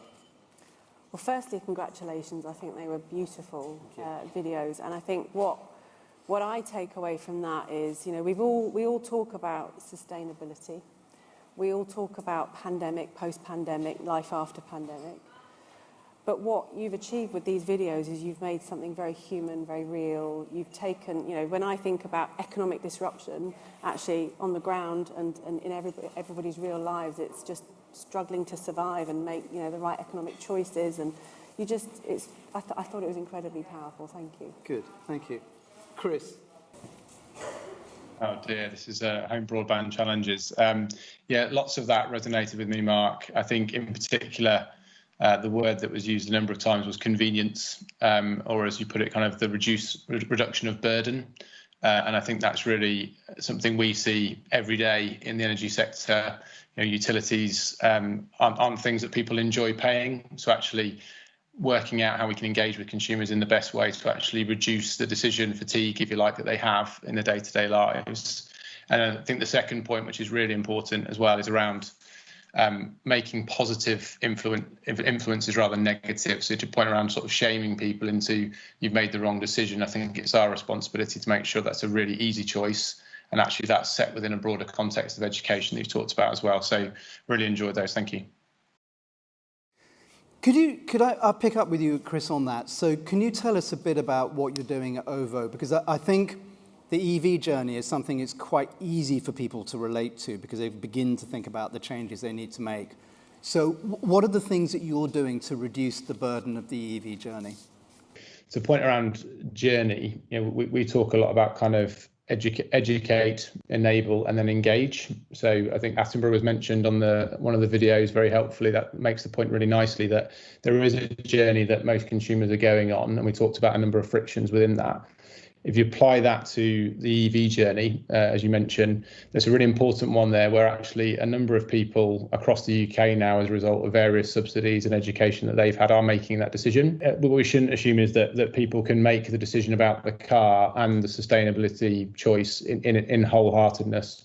Well, firstly, congratulations. I think they were beautiful videos, and I think what I take away from that is, you know, we all talk about sustainability. We all talk about pandemic, post-pandemic, life after pandemic. But what you've achieved with these videos is you've made something very human, very real. You've taken, you know, when I think about economic disruption, actually on the ground and in everybody's real lives, it's just struggling to survive and make, you know, the right economic choices. And you just, I thought it was incredibly powerful. Thank you. Good, thank you. Chris. Oh dear, this is home broadband challenges. Yeah, lots of that resonated with me, Mark. I think in particular, the word that was used a number of times was convenience, or as you put it, kind of the reduction of burden. And I think that's really something we see every day in the energy sector. You know, utilities aren't things that people enjoy paying. So actually working out how we can engage with consumers in the best way to actually reduce the decision fatigue, if you like, that they have in their day-to-day lives. And I think the second point, which is really important as well, is around making positive influences rather than negative. So to point around sort of shaming people into you've made the wrong decision, I think it's our responsibility to make sure that's a really easy choice, and actually that's set within a broader context of education that you've talked about as well. So really enjoyed those. Thank you. Could I pick up with you, Chris, on that? So can you tell us a bit about what you're doing at OVO? Because I think the EV journey is something that's quite easy for people to relate to because they begin to think about the changes they need to make. So what are the things that you're doing to reduce the burden of the EV journey? To point around journey, you know, we talk a lot about kind of educate, enable, and then engage. So I think Attenborough was mentioned on one of the videos very helpfully. That makes the point really nicely that there is a journey that most consumers are going on, and we talked about a number of frictions within that. If you apply that to the EV journey, as you mentioned, there's a really important one there where actually a number of people across the UK now, as a result of various subsidies and education that they've had, are making that decision. What we shouldn't assume is that people can make the decision about the car and the sustainability choice in wholeheartedness.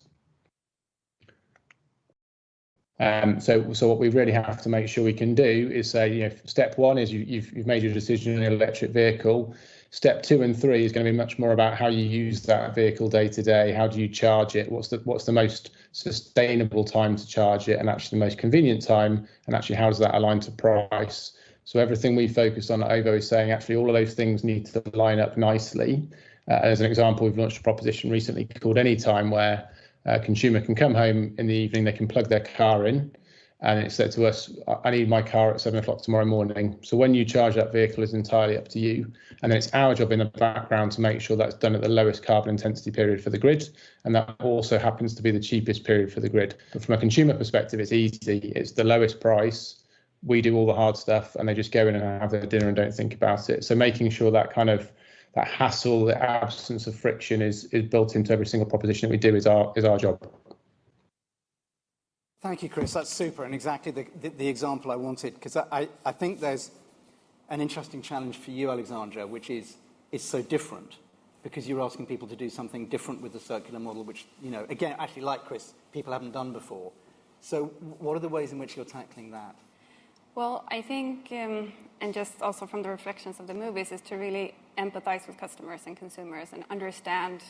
So what we really have to make sure we can do is say, you know, step one is you've made your decision in an electric vehicle. Step 2 and 3 is going to be much more about how you use that vehicle day to day. How do you charge it? What's the most sustainable time to charge it, and actually the most convenient time, and actually how does that align to price? So everything we focus on at OVO is saying actually all of those things need to line up nicely. As an example, we've launched a proposition recently called Anytime, where a consumer can come home in the evening, they can plug their car in, and it said to us, I need my car at 7 o'clock tomorrow morning. So when you charge that vehicle is entirely up to you. And then it's our job in the background to make sure that's done at the lowest carbon intensity period for the grid. And that also happens to be the cheapest period for the grid. But from a consumer perspective, it's easy. It's the lowest price. We do all the hard stuff, and they just go in and have their dinner and don't think about it. So making sure that kind of that hassle, the absence of friction is built into every single proposition that we do is our job. Thank you, Chris. That's super, and exactly the example I wanted, because I think there's an interesting challenge for you, Alexandra, which is so different, because you're asking people to do something different with the circular model, which, again, actually, like Chris, people haven't done before. So what are the ways in which you're tackling that? Well, I think, and just also from the reflections of the movies, is to really empathize with customers and consumers and understand,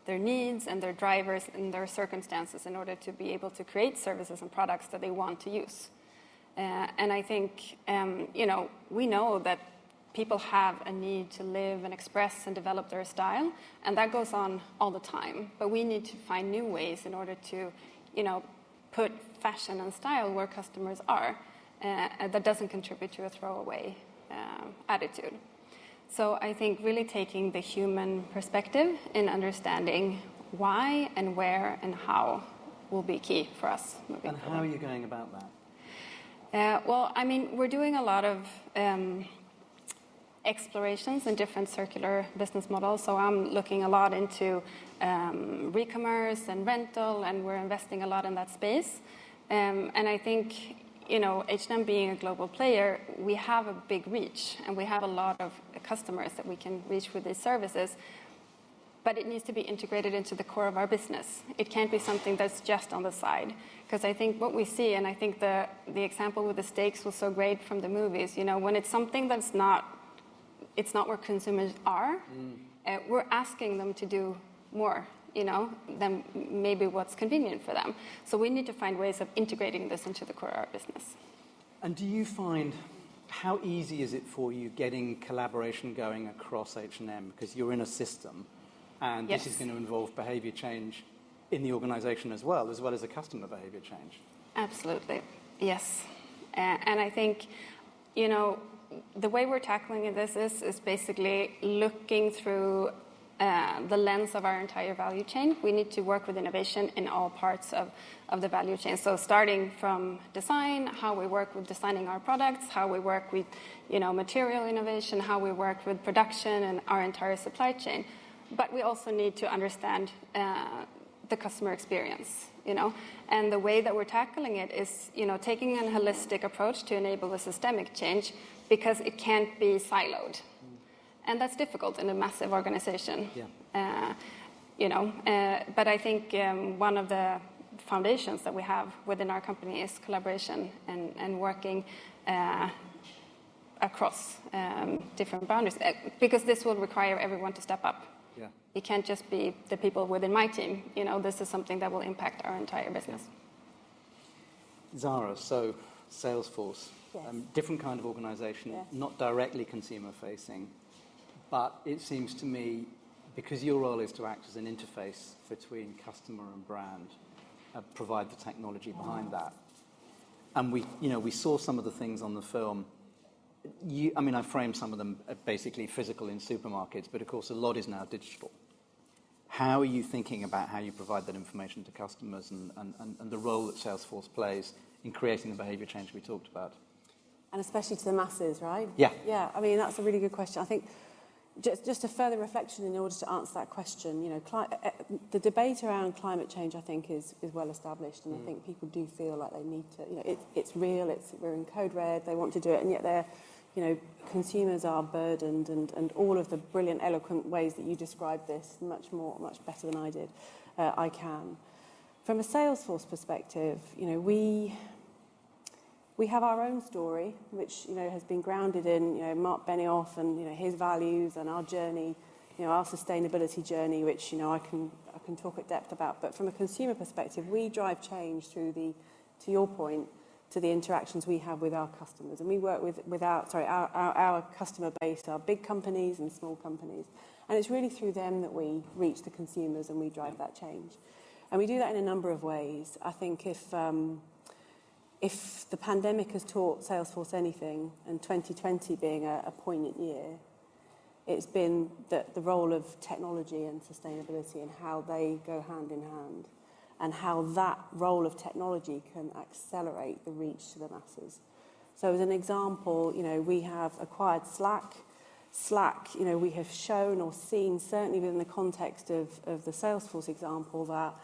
their needs and their drivers and their circumstances in order to be able to create services and products that they want to use. And I think, we know that people have a need to live and express and develop their style, and that goes on all the time. But we need to find new ways in order to, put fashion and style where customers are. That doesn't contribute to a throwaway attitude. So I think really taking the human perspective in understanding why and where and how will be key for us moving forward. And how are you going about that? Well, I mean, we're doing a lot of explorations in different circular business models. So I'm looking a lot into re-commerce and rental, and we're investing a lot in that space. And I think, H&M being a global player, we have a big reach, and we have a lot of customers that we can reach with these services. But it needs to be integrated into the core of our business. It can't be something that's just on the side. Because I think what we see, and I think the example with the steaks was so great from the movies, when it's something that's it's not where consumers are, we're asking them to do more, than maybe what's convenient for them. So we need to find ways of integrating this into the core of our business. And do you find, how easy is it for you getting collaboration going across H&M? Because you're in a system, and Yes. this is going to involve behaviour change in the organisation as well as a customer behaviour change. Absolutely, yes. And I think, the way we're tackling this is basically looking through the lens of our entire value chain. We need to work with innovation in all parts of the value chain. So starting from design, how we work with designing our products, how we work with, material innovation, how we work with production and our entire supply chain. But we also need to understand the customer experience, And the way that we're tackling it is, taking a holistic approach to enable a systemic change, because it can't be siloed. And that's difficult in a massive organization. Yeah. But I think one of the foundations that we have within our company is collaboration and working across different boundaries, because this will require everyone to step up. Yeah. It can't just be the people within my team. This is something that will impact our entire business. Zahra, so Salesforce, Yes. different kind of organisation, Yes. not directly consumer-facing, but it seems to me, because your role is to act as an interface between customer and brand, provide the technology behind that. And we saw some of the things on the film. I framed some of them basically physical in supermarkets, but of course a lot is now digital. How are you thinking about how you provide that information to customers and the role that Salesforce plays in creating the behaviour change we talked about? And especially to the masses, right? Yeah. Yeah, that's a really good question. I think just a further reflection in order to answer that question, the debate around climate change, I think, is well established, and I think people do feel like they need to, it's real, we're in code red, they want to do it, and yet they're, consumers are burdened, and all of the brilliant, eloquent ways that you described this, much better than I did, I can. From a Salesforce perspective, We have our own story, which has been grounded in Mark Benioff and his values and our journey, our sustainability journey, which I can talk at depth about. But from a consumer perspective, we drive change through to your point, to the interactions we have with our customers, and we work with our customer base, our big companies and small companies, and it's really through them that we reach the consumers and we drive that change, and we do that in a number of ways. I think if the pandemic has taught Salesforce anything, and 2020 being a poignant year, it's been the role of technology and sustainability and how they go hand in hand, and how that role of technology can accelerate the reach to the masses. So as an example, we have acquired Slack. Slack, we have shown or seen, certainly within the context of the Salesforce example, that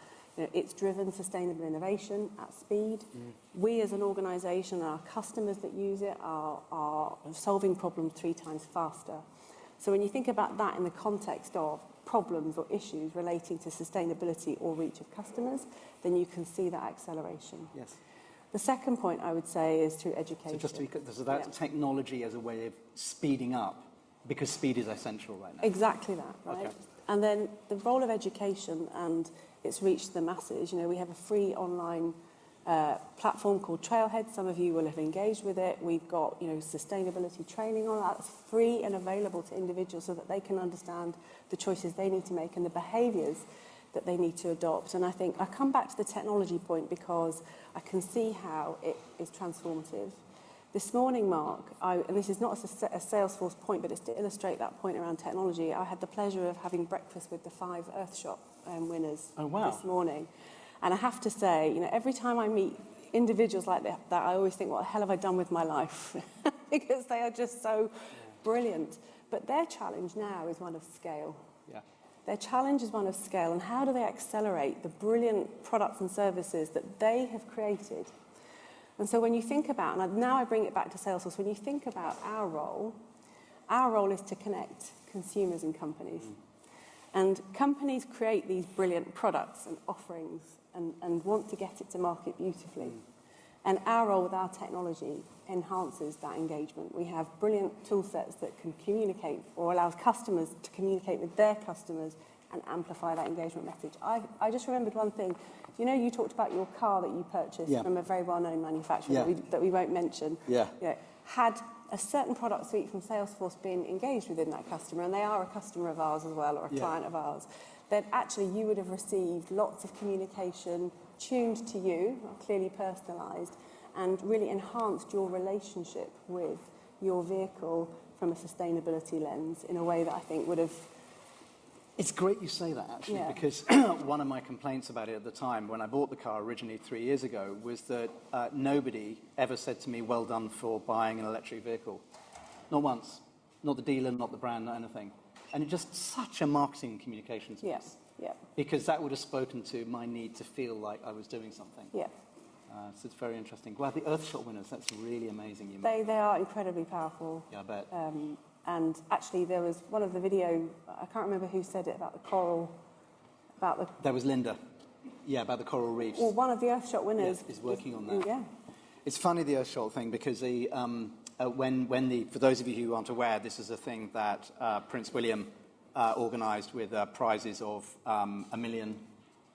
it's driven sustainable innovation at speed. We as an organisation, our customers that use it are solving problems 3 times faster. So when you think about that in the context of problems or issues relating to sustainability or reach of customers, then you can see that acceleration. Yes. The second point I would say is through education. So just to be clear, so that's technology as a way of speeding up, because speed is essential right now. Exactly that, right? Okay. And then the role of education and its reach to the masses. We have a free online platform called Trailhead. Some of you will have engaged with it. We've got sustainability training on that. It's free and available to individuals so that they can understand the choices they need to make and the behaviours that they need to adopt. And I think I come back to the technology point because I can see how it is transformative. This morning, Mark, and this is not a Salesforce point, but it's to illustrate that point around technology, I had the pleasure of having breakfast with the 5 Earthshot winners this morning. And I have to say, every time I meet individuals like that, I always think, what the hell have I done with my life? Because they are just so brilliant. But their challenge now is one of scale. Yeah. Their challenge is one of scale. And how do they accelerate the brilliant products and services that they have created? And so when you think about, and now I bring it back to Salesforce, when you think about our role is to connect consumers and companies. And companies create these brilliant products and offerings and want to get it to market beautifully. And our role with our technology enhances that engagement. We have brilliant tool sets that can communicate or allows customers to communicate with their customers and amplify that engagement message. I just remembered one thing. You talked about your car that you purchased from a very well-known manufacturer that we won't mention. Had a certain product suite from Salesforce been engaged within that customer, and they are a customer of ours as well, or a client of ours, then actually you would have received lots of communication tuned to you, clearly personalised, and really enhanced your relationship with your vehicle from a sustainability lens in a way that I think would have... It's great you say that, actually, because one of my complaints about it at the time, when I bought the car originally 3 years ago, was that nobody ever said to me, well done for buying an electric vehicle. Not once. Not the dealer, not the brand, not anything. And it's just such a marketing communications piece. Because that would have spoken to my need to feel like I was doing something. So it's very interesting. Wow, the Earthshot winners, that's really amazing. They are incredibly powerful. Yeah, I bet. And actually, there was one of the video, I can't remember who said it, about the coral, That was Linda. Yeah, about the coral reefs. Well, one of the Earthshot winners is working on that. Yeah. It's funny, the Earthshot thing, because for those of you who aren't aware, this is a thing that Prince William organised with prizes of £1 million,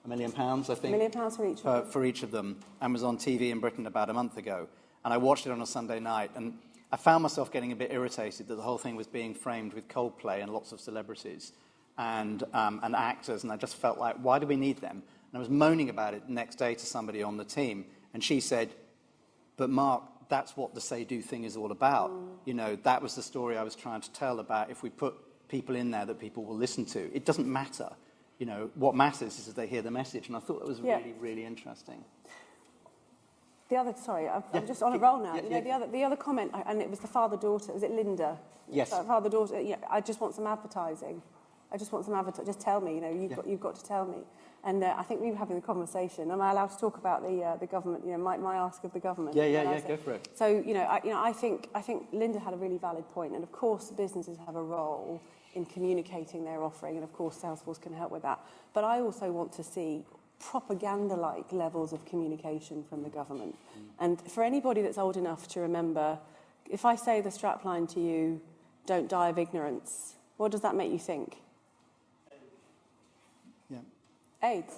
I think. £1 million for each of them. For each of them, and was on TV in Britain about a month ago. And I watched it on a Sunday night, and I found myself getting a bit irritated that the whole thing was being framed with Coldplay and lots of celebrities and actors, and I just felt like, why do we need them? And I was moaning about it the next day to somebody on the team, and she said, but Mark, that's what the say-do thing is all about. That was the story I was trying to tell about if we put people in there that people will listen to. It doesn't matter. What matters is that they hear the message, and I thought that was really, really interesting. I'm just on a roll now. The other comment, and it was the father-daughter, was it Linda? Yes. Father-daughter, I just want some advertising. Just tell me, you've got to tell me. And I think we were having a conversation. Am I allowed to talk about the government, my ask of the government? Yeah, go for it. So, I think Linda had a really valid point. And of course, businesses have a role in communicating their offering. And of course, Salesforce can help with that. But I also want to see propaganda-like levels of communication from the government. And for anybody that's old enough to remember, if I say the strapline to you, don't die of ignorance, what does that make you think? Yeah. AIDS.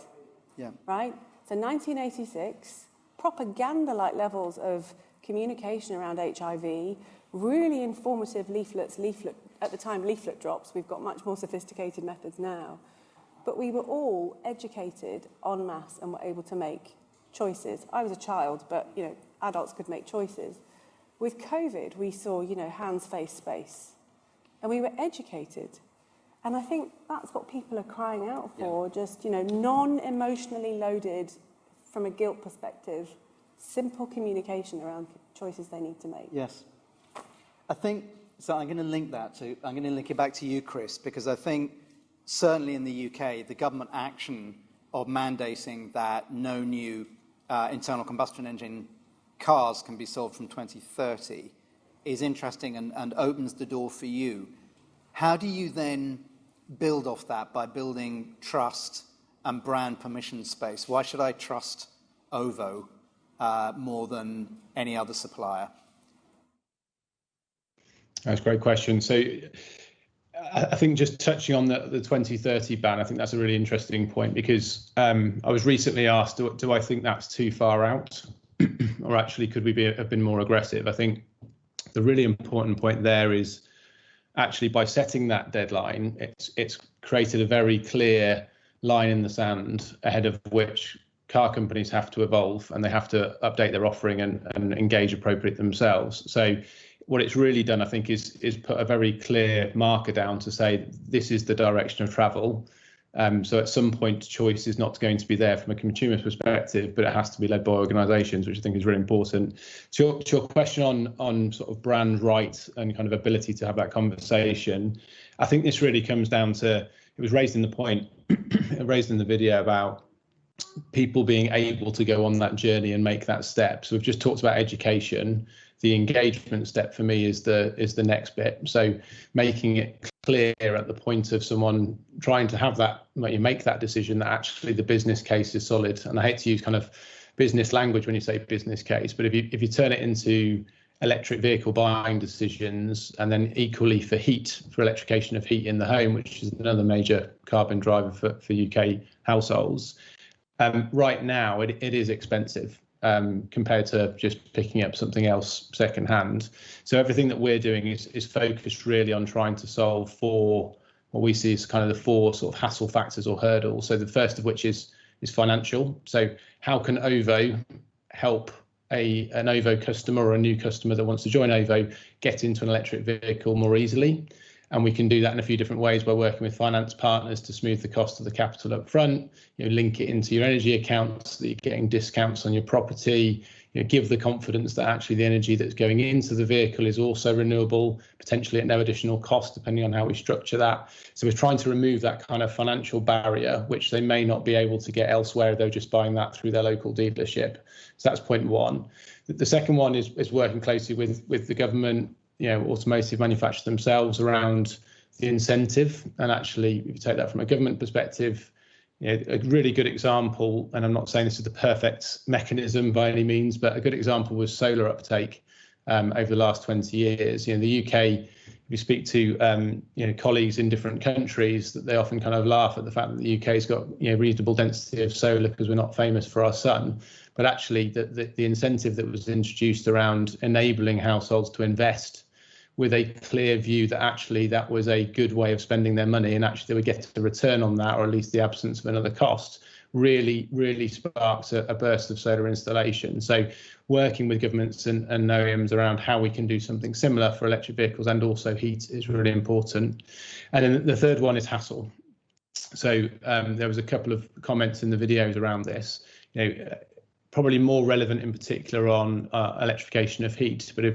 Yeah. Right? So 1986, propaganda-like levels of communication around HIV, really informative leaflet drops. We've got much more sophisticated methods now. But we were all educated en masse and were able to make choices. I was a child, but, adults could make choices. With COVID, we saw, hands, face, space. And we were educated. And I think that's what people are crying out for, just, non-emotionally loaded, from a guilt perspective, simple communication around choices they need to make. Yes. I think, so I'm going to link it back to you, Chris, because I think certainly in the UK, the government action of mandating that no new internal combustion engine cars can be sold from 2030 is interesting and opens the door for you. How do you then build off that by building trust and brand permission space? Why should I trust OVO more than any other supplier? That's a great question. So I think just touching on the 2030 ban, I think that's a really interesting point, because I was recently asked, do I think that's too far out? Or actually, could we have been more aggressive? I think the really important point there is actually by setting that deadline, it's created a very clear line in the sand ahead of which car companies have to evolve, and they have to update their offering and engage appropriately themselves. So what it's really done, I think, is put a very clear marker down to say this is the direction of travel. So at some point, choice is not going to be there from a consumer perspective, but it has to be led by organisations, which I think is really important. To your question on sort of brand right and kind of ability to have that conversation, I think this really comes down to, it was raised in the video about people being able to go on that journey and make that step. So we've just talked about education. The engagement step for me is the next bit. So making it clear at the point of someone trying to have that, you make that decision that actually the business case is solid. And I hate to use kind of business language when you say business case, but if you turn it into electric vehicle buying decisions, and then equally for electrification of heat in the home, which is another major carbon driver for UK households. Right now, it is expensive compared to just picking up something else secondhand. So everything that we're doing is focused really on trying to solve for what we see as kind of the four sort of hassle factors or hurdles. So the first of which is financial. So how can OVO help an OVO customer or a new customer that wants to join OVO get into an electric vehicle more easily? And we can do that in a few different ways by working with finance partners to smooth the cost of the capital up front, link it into your energy accounts so that you're getting discounts on your property, give the confidence that actually the energy that's going into the vehicle is also renewable, potentially at no additional cost, depending on how we structure that. So we're trying to remove that kind of financial barrier, which they may not be able to get elsewhere if they're just buying that through their local dealership. So that's point one. The second one is working closely with the government, automotive manufacturers themselves around the incentive. And actually, if you take that from a government perspective, a really good example, and I'm not saying this is the perfect mechanism by any means, but a good example was solar uptake over the last 20 years. The UK, if you speak to colleagues in different countries, that they often kind of laugh at the fact that the UK's got reasonable density of solar because we're not famous for our sun. But actually, the incentive that was introduced around enabling households to invest with a clear view that actually that was a good way of spending their money, and actually they would get a return on that, or at least the absence of another cost, really sparks a burst of solar installation. So working with governments and OEMs around how we can do something similar for electric vehicles and also heat is really important. And then the third one is hassle. So there was a couple of comments in the videos around this, probably more relevant in particular on electrification of heat. But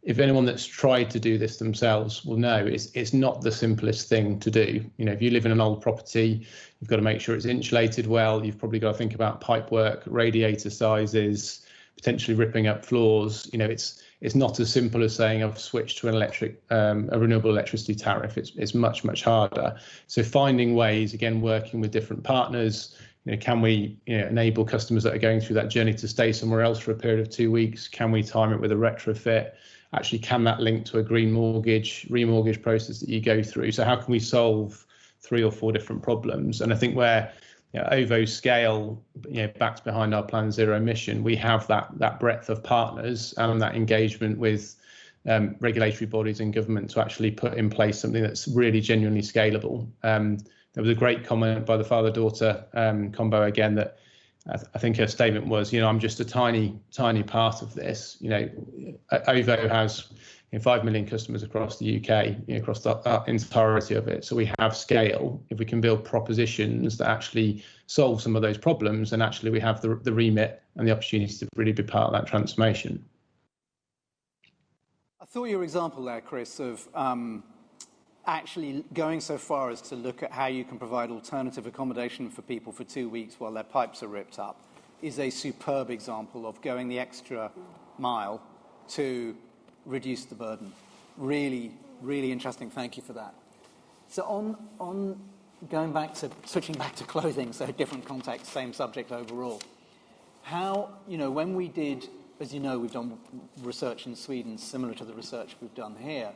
if anyone that's tried to do this themselves will know, it's not the simplest thing to do. If you live in an old property, you've got to make sure it's insulated well. You've probably got to think about pipe work, radiator sizes, potentially ripping up floors. It's not as simple as saying I've switched to a renewable electricity tariff. It's much harder. So finding ways, again, working with different partners, can we enable customers that are going through that journey to stay somewhere else for a period of 2 weeks? Can we time it with a retrofit? Actually, can that link to a green mortgage, remortgage process that you go through? So how can we solve 3 or 4 different problems? And I think where OVO's scale, backed behind our Plan Zero mission, we have that breadth of partners and that engagement with regulatory bodies and government to actually put in place something that's really genuinely scalable. There was a great comment by the father-daughter combo again that I think her statement was, I'm just a tiny part of this. OVO has 5 million customers across the UK, across the entirety of it. So we have scale. If we can build propositions that actually solve some of those problems, then actually we have the remit and the opportunity to really be part of that transformation. I thought your example there, Chris, of actually going so far as to look at how you can provide alternative accommodation for people for 2 weeks while their pipes are ripped up is a superb example of going the extra mile to reduce the burden. Really, really interesting. Thank you for that. So on switching back to clothing, so different context, same subject overall. How, when we did, as you know, we've done research in Sweden similar to the research we've done here.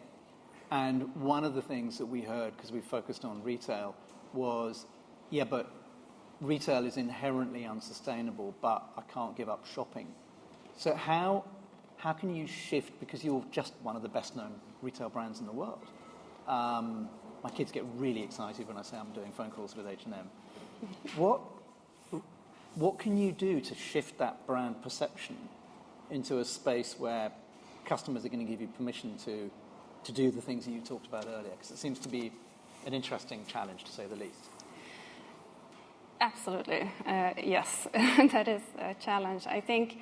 And one of the things that we heard, because we focused on retail, was, but retail is inherently unsustainable, but I can't give up shopping. So how can you shift, because you're just one of the best-known retail brands in the world. My kids get really excited when I say I'm doing phone calls with H&M. What can you do to shift that brand perception into a space where customers are going to give you permission to do the things that you talked about earlier? Because it seems to be an interesting challenge, to say the least. Absolutely, yes, that is a challenge. I think,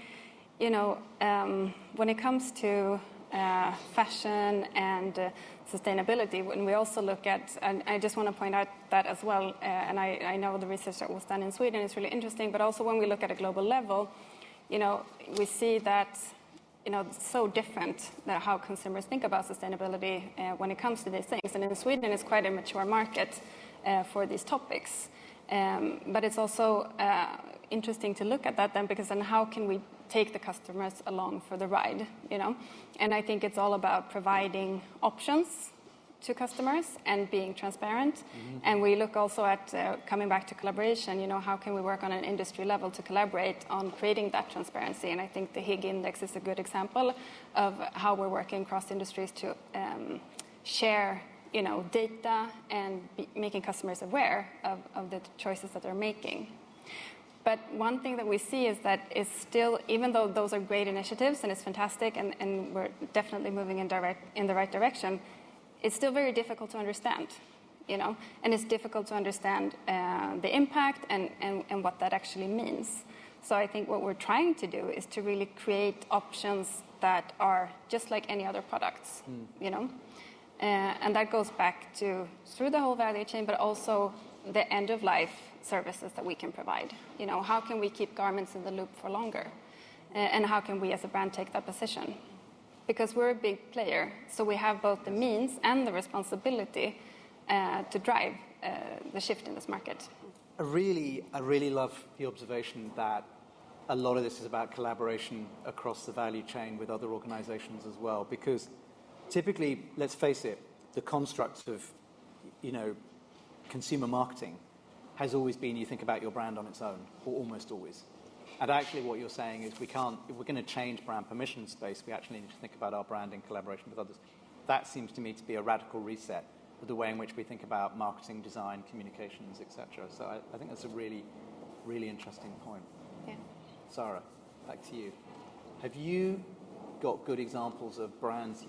when it comes to fashion and sustainability, when we also look at, and I just want to point out that as well, and I know the research that was done in Sweden is really interesting, but also when we look at a global level, we see that it's so different that how consumers think about sustainability when it comes to these things. And in Sweden, it's quite a mature market for these topics. But it's also interesting to look at that then, because then how can we take the customers along for the ride, And I think it's all about providing options to customers and being transparent. Mm-hmm. And we look also at coming back to collaboration, how can we work on an industry level to collaborate on creating that transparency? And I think the HIG index is a good example of how we're working across industries to share, data and making customers aware of the choices that they're making. But one thing that we see is that it's still, even though those are great initiatives and it's fantastic and we're definitely moving in the right direction, it's still very difficult to understand, and it's difficult to understand the impact and what that actually means. So I think what we're trying to do is to really create options that are just like any other products, and that goes back to through the whole value chain, but also the end-of-life services that we can provide. How can we keep garments in the loop for longer? And how can we as a brand take that position? Because we're a big player, so we have both the means and the responsibility to drive the shift in this market. I really love the observation that a lot of this is about collaboration across the value chain with other organizations as well, because typically, let's face it, the construct of, consumer marketing has always been you think about your brand on its own, or almost always. And actually what you're saying is if we're going to change brand permission space, we actually need to think about our brand in collaboration with others. That seems to me to be a radical reset of the way in which we think about marketing, design, communications, etc. So I think that's a really, really interesting point. Yeah. Zahra, back to you. Have you got good examples of brands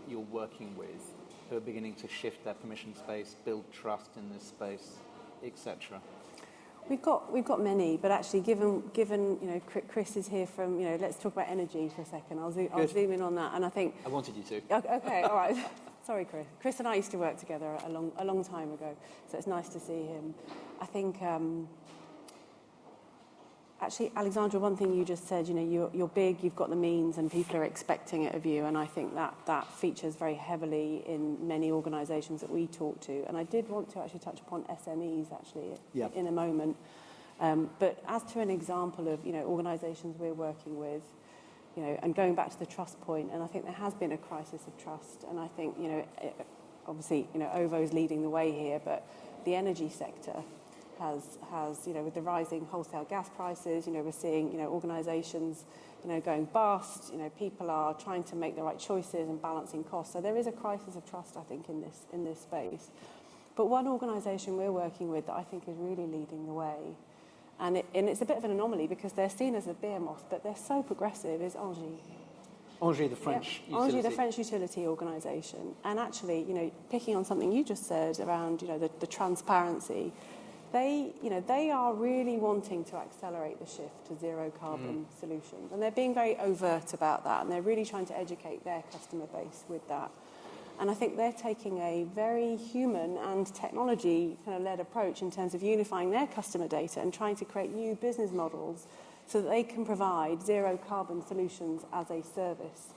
you're working with who are beginning to shift their permission space, build trust in this space, etc.? We've got many, but actually, given Chris is here from let's talk about energy for a second. I'll zoom in on that, and I think I wanted you to. Okay, all right. Sorry, Chris. Chris and I used to work together a long time ago, so it's nice to see him. I think actually, Alexandra, one thing you just said, you're big, you've got the means, and people are expecting it of you, and I think that features very heavily in many organisations that we talk to. And I did want to actually touch upon SMEs, actually, in a moment. But as to an example of, organisations we're working with, and going back to the trust point, and I think there has been a crisis of trust, and I think, obviously, OVO's leading the way here, but the energy sector has, with the rising wholesale gas prices, we're seeing, organisations, going bust, people are trying to make the right choices and balancing costs. So there is a crisis of trust, I think, in this space. But one organisation we're working with that I think is really leading the way, and it's a bit of an anomaly because they're seen as a behemoth, but they're so progressive, is Engie. Engie, the French utility. Engie, the French utility organisation. And actually, picking on something you just said around, the transparency, they are really wanting to accelerate the shift to zero carbon solutions. And they're being very overt about that, and they're really trying to educate their customer base with that. And I think they're taking a very human and technology kind of led approach in terms of unifying their customer data and trying to create new business models so that they can provide zero carbon solutions as a service.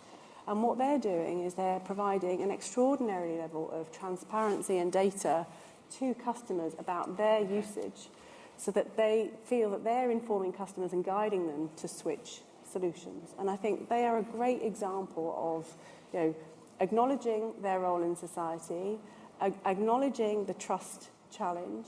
And what they're doing is they're providing an extraordinary level of transparency and data to customers about their usage so that they feel that they're informing customers and guiding them to switch solutions. And I think they are a great example of, acknowledging their role in society, acknowledging the trust challenge,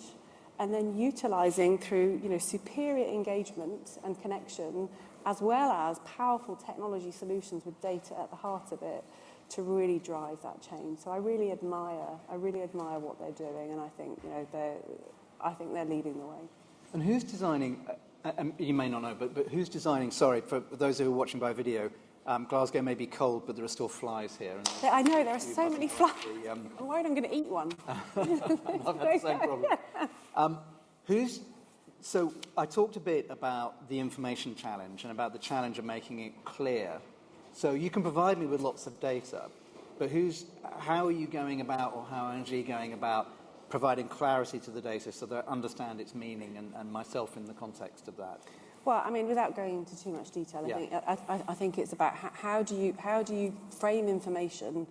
and then utilising through superior engagement and connection, as well as powerful technology solutions with data at the heart of it, to really drive that change. So I really admire what they're doing, and I think they're leading the way. And who's designing? You may not know, but who's designing? Sorry for those who are watching by video. Glasgow may be cold, but there are still flies here. And I know, there are so many flies. I'm worried I'm going to eat one. I've had the same problem. So I talked a bit about the information challenge and about the challenge of making it clear. So you can provide me with lots of data, but how are you going about, or how are Engie going about providing clarity to the data so that I understand its meaning and myself in the context of that? Well, I mean, without going into too much detail, I think it's about how do you frame information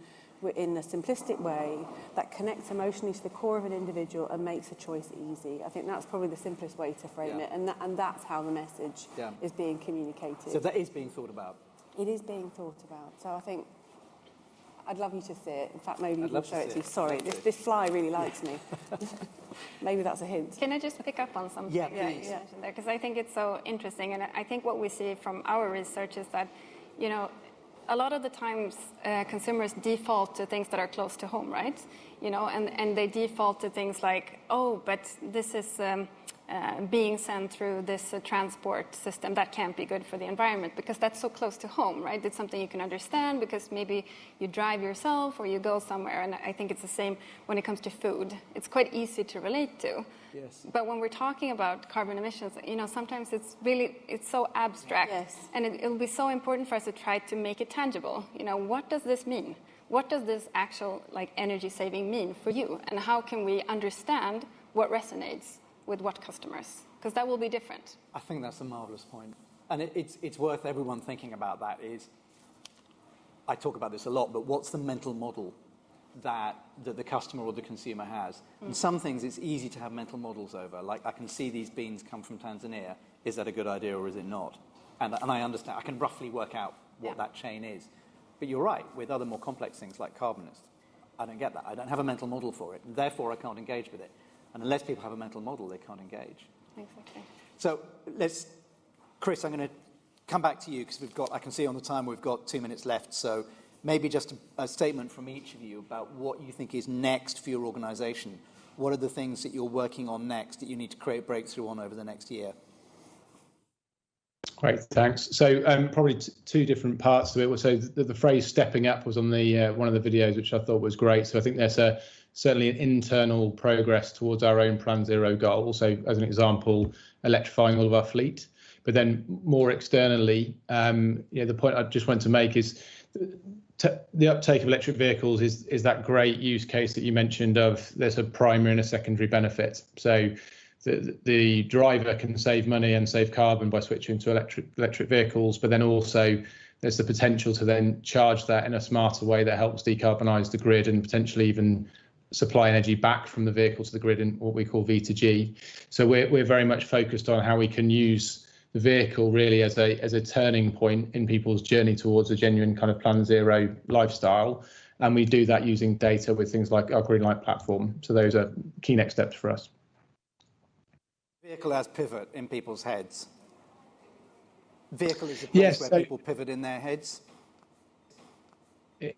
in a simplistic way that connects emotionally to the core of an individual and makes a choice easy. I think that's probably the simplest way to frame it, and that's how the message is being communicated. So that is being thought about? It is being thought about. So I think I'd love you to see it. In fact, maybe you can show it to you. Sorry, this fly really likes me. Maybe that's a hint. Can I just pick up on something? Yeah, please. Because I think it's so interesting, and I think what we see from our research is that, a lot of the times consumers default to things that are close to home, right? And they default to things like, oh, but this is being sent through this transport system. That can't be good for the environment because that's so close to home, right? It's something you can understand because maybe you drive yourself or you go somewhere. And I think it's the same when it comes to food. It's quite easy to relate to. Yes. But when we're talking about carbon emissions, sometimes it's so abstract. Yes. And it'll be so important for us to try to make it tangible. What does this mean? What does this actual energy saving mean for you? And how can we understand what resonates with what customers? Because that will be different. I think that's a marvellous point. And it's worth everyone thinking about that is, I talk about this a lot, but what's the mental model that the customer or the consumer has? And some things it's easy to have mental models over. Like, I can see these beans come from Tanzania. Is that a good idea or is it not? And I understand. I can roughly work out what that chain is. But you're right, with other more complex things like carbon, I don't get that. I don't have a mental model for it. And therefore, I can't engage with it. And unless people have a mental model, they can't engage. Exactly. So Chris, I'm going to come back to you because I can see on the time we've got 2 minutes left. So maybe just a statement from each of you about what you think is next for your organisation. What are the things that you're working on next that you need to create breakthrough on over the next year? Great, thanks. So probably two different parts to it. So the phrase "stepping up" was on the one of the videos, which I thought was great. So I think there's certainly an internal progress towards our own Plan Zero goal. So as an example, electrifying all of our fleet. But then more externally, the point I just want to make is the uptake of electric vehicles is that great use case that you mentioned of there's a primary and a secondary benefit. So the driver can save money and save carbon by switching to electric vehicles, but then also there's the potential to then charge that in a smarter way that helps decarbonise the grid and potentially even supply energy back from the vehicle to the grid in what we call V2G. So we're very much focused on how we can use the vehicle really as a turning point in people's journey towards a genuine kind of Plan Zero lifestyle. And we do that using data with things like our Greenlight platform. So those are key next steps for us. Vehicle as pivot in people's heads. Vehicle is a place where people pivot in their heads.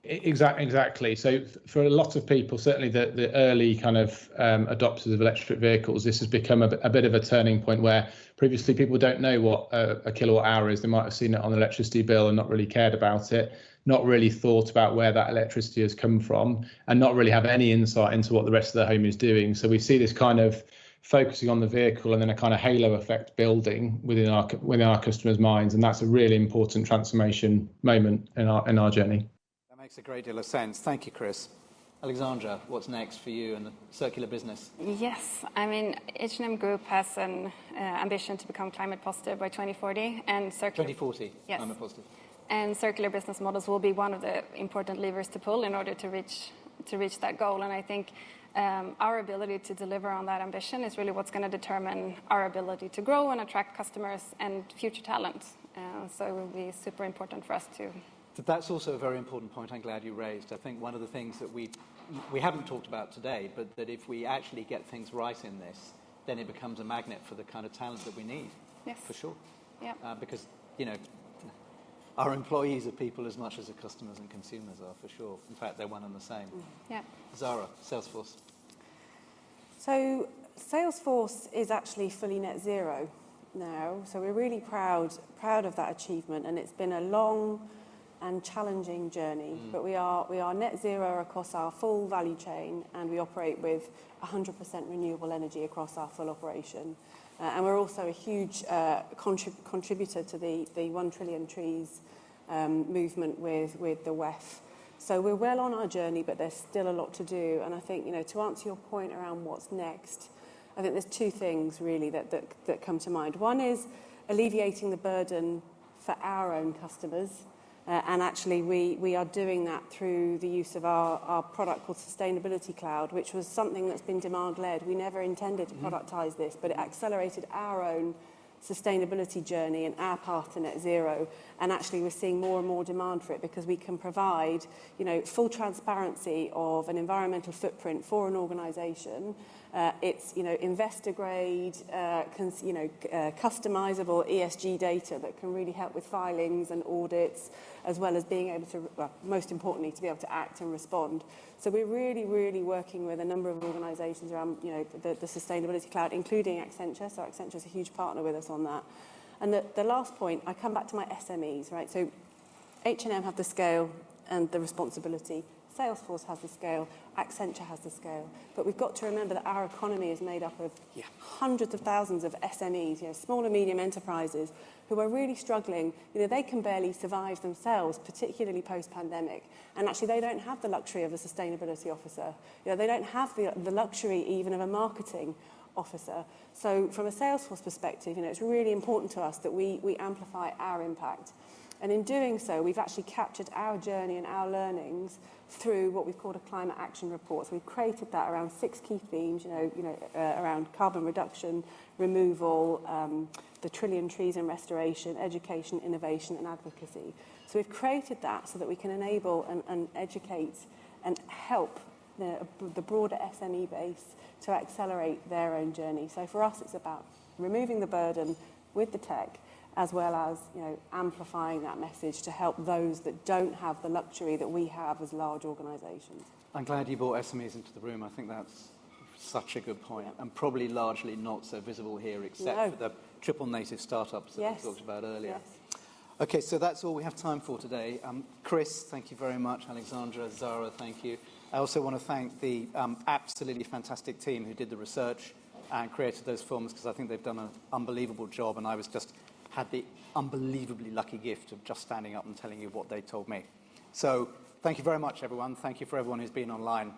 Exactly. So for a lot of people, certainly the early kind of adopters of electric vehicles, this has become a bit of a turning point where previously people don't know what a kilowatt hour is. They might have seen it on the electricity bill and not really cared about it, not really thought about where that electricity has come from, and not really have any insight into what the rest of their home is doing. So we see this kind of focusing on the vehicle and then a kind of halo effect building within our customers' minds, and that's a really important transformation moment in our journey. Makes a great deal of sense. Thank you, Chris. Alexandra, what's next for you in the circular business? Yes, I mean, H&M Group has an ambition to become climate positive by 2040, and circular. 2040. Yes. Climate positive. And circular business models will be one of the important levers to pull in order to reach that goal. And I think our ability to deliver on that ambition is really what's going to determine our ability to grow and attract customers and future talent. So it will be super important for us to. That's also a very important point I'm glad you raised. I think one of the things that we haven't talked about today, but that if we actually get things right in this, then it becomes a magnet for the kind of talent that we need. Yes. For sure. Yeah. Because, our employees are people as much as the customers and consumers are, for sure. In fact, they're one and the same. Yeah. Zahra, Salesforce. So Salesforce is actually fully net zero now. So we're really proud of that achievement, and it's been a long and challenging journey, but we are net zero across our full value chain, and we operate with 100% renewable energy across our full operation. And we're also a huge contributor to the 1 trillion trees movement with the WEF. So we're well on our journey, but there's still a lot to do. And I think, to answer your point around what's next, I think there's two things really that come to mind. One is alleviating the burden for our own customers. And actually, we are doing that through the use of our product called Sustainability Cloud, which was something that's been demand-led. We never intended to productize this, but it accelerated our own sustainability journey and our path to net zero. And actually, we're seeing more and more demand for it because we can provide, full transparency of an environmental footprint for an organisation. It's, investor grade, customizable ESG data that can really help with filings and audits, as well as being able to, most importantly, to be able to act and respond. So we're really, really working with a number of organisations around, the Sustainability Cloud, including Accenture. So Accenture is a huge partner with us on that. And the last point, I come back to my SMEs, right? So H&M have the scale and the responsibility. Salesforce has the scale, Accenture has the scale. But we've got to remember that our economy is made up of hundreds of thousands of SMEs, small and medium enterprises, who are really struggling. They can barely survive themselves, particularly post-pandemic. And actually, they don't have the luxury of a sustainability officer. They don't have the luxury even of a marketing officer. So from a Salesforce perspective, it's really important to us that we amplify our impact. And in doing so, we've actually captured our journey and our learnings through what we've called a climate action report. So we've created that around 6 key themes, around carbon reduction, removal, the trillion trees and restoration, education, innovation, and advocacy. So we've created that so that we can enable and educate and help the broader SME base to accelerate their own journey. So for us, it's about removing the burden with the tech, as well as amplifying that message to help those that don't have the luxury that we have as large organisations. I'm glad you brought SMEs into the room. I think that's such a good point, and probably largely not so visible here, except for the triple native startups that we talked about earlier. Yes. Okay, so that's all we have time for today. Chris, thank you very much. Alexandra, Zahra, thank you. I also want to thank the absolutely fantastic team who did the research and created those films, because I think they've done an unbelievable job, and I had the unbelievably lucky gift of just standing up and telling you what they told me. So thank you very much, everyone. Thank you for everyone who's been online.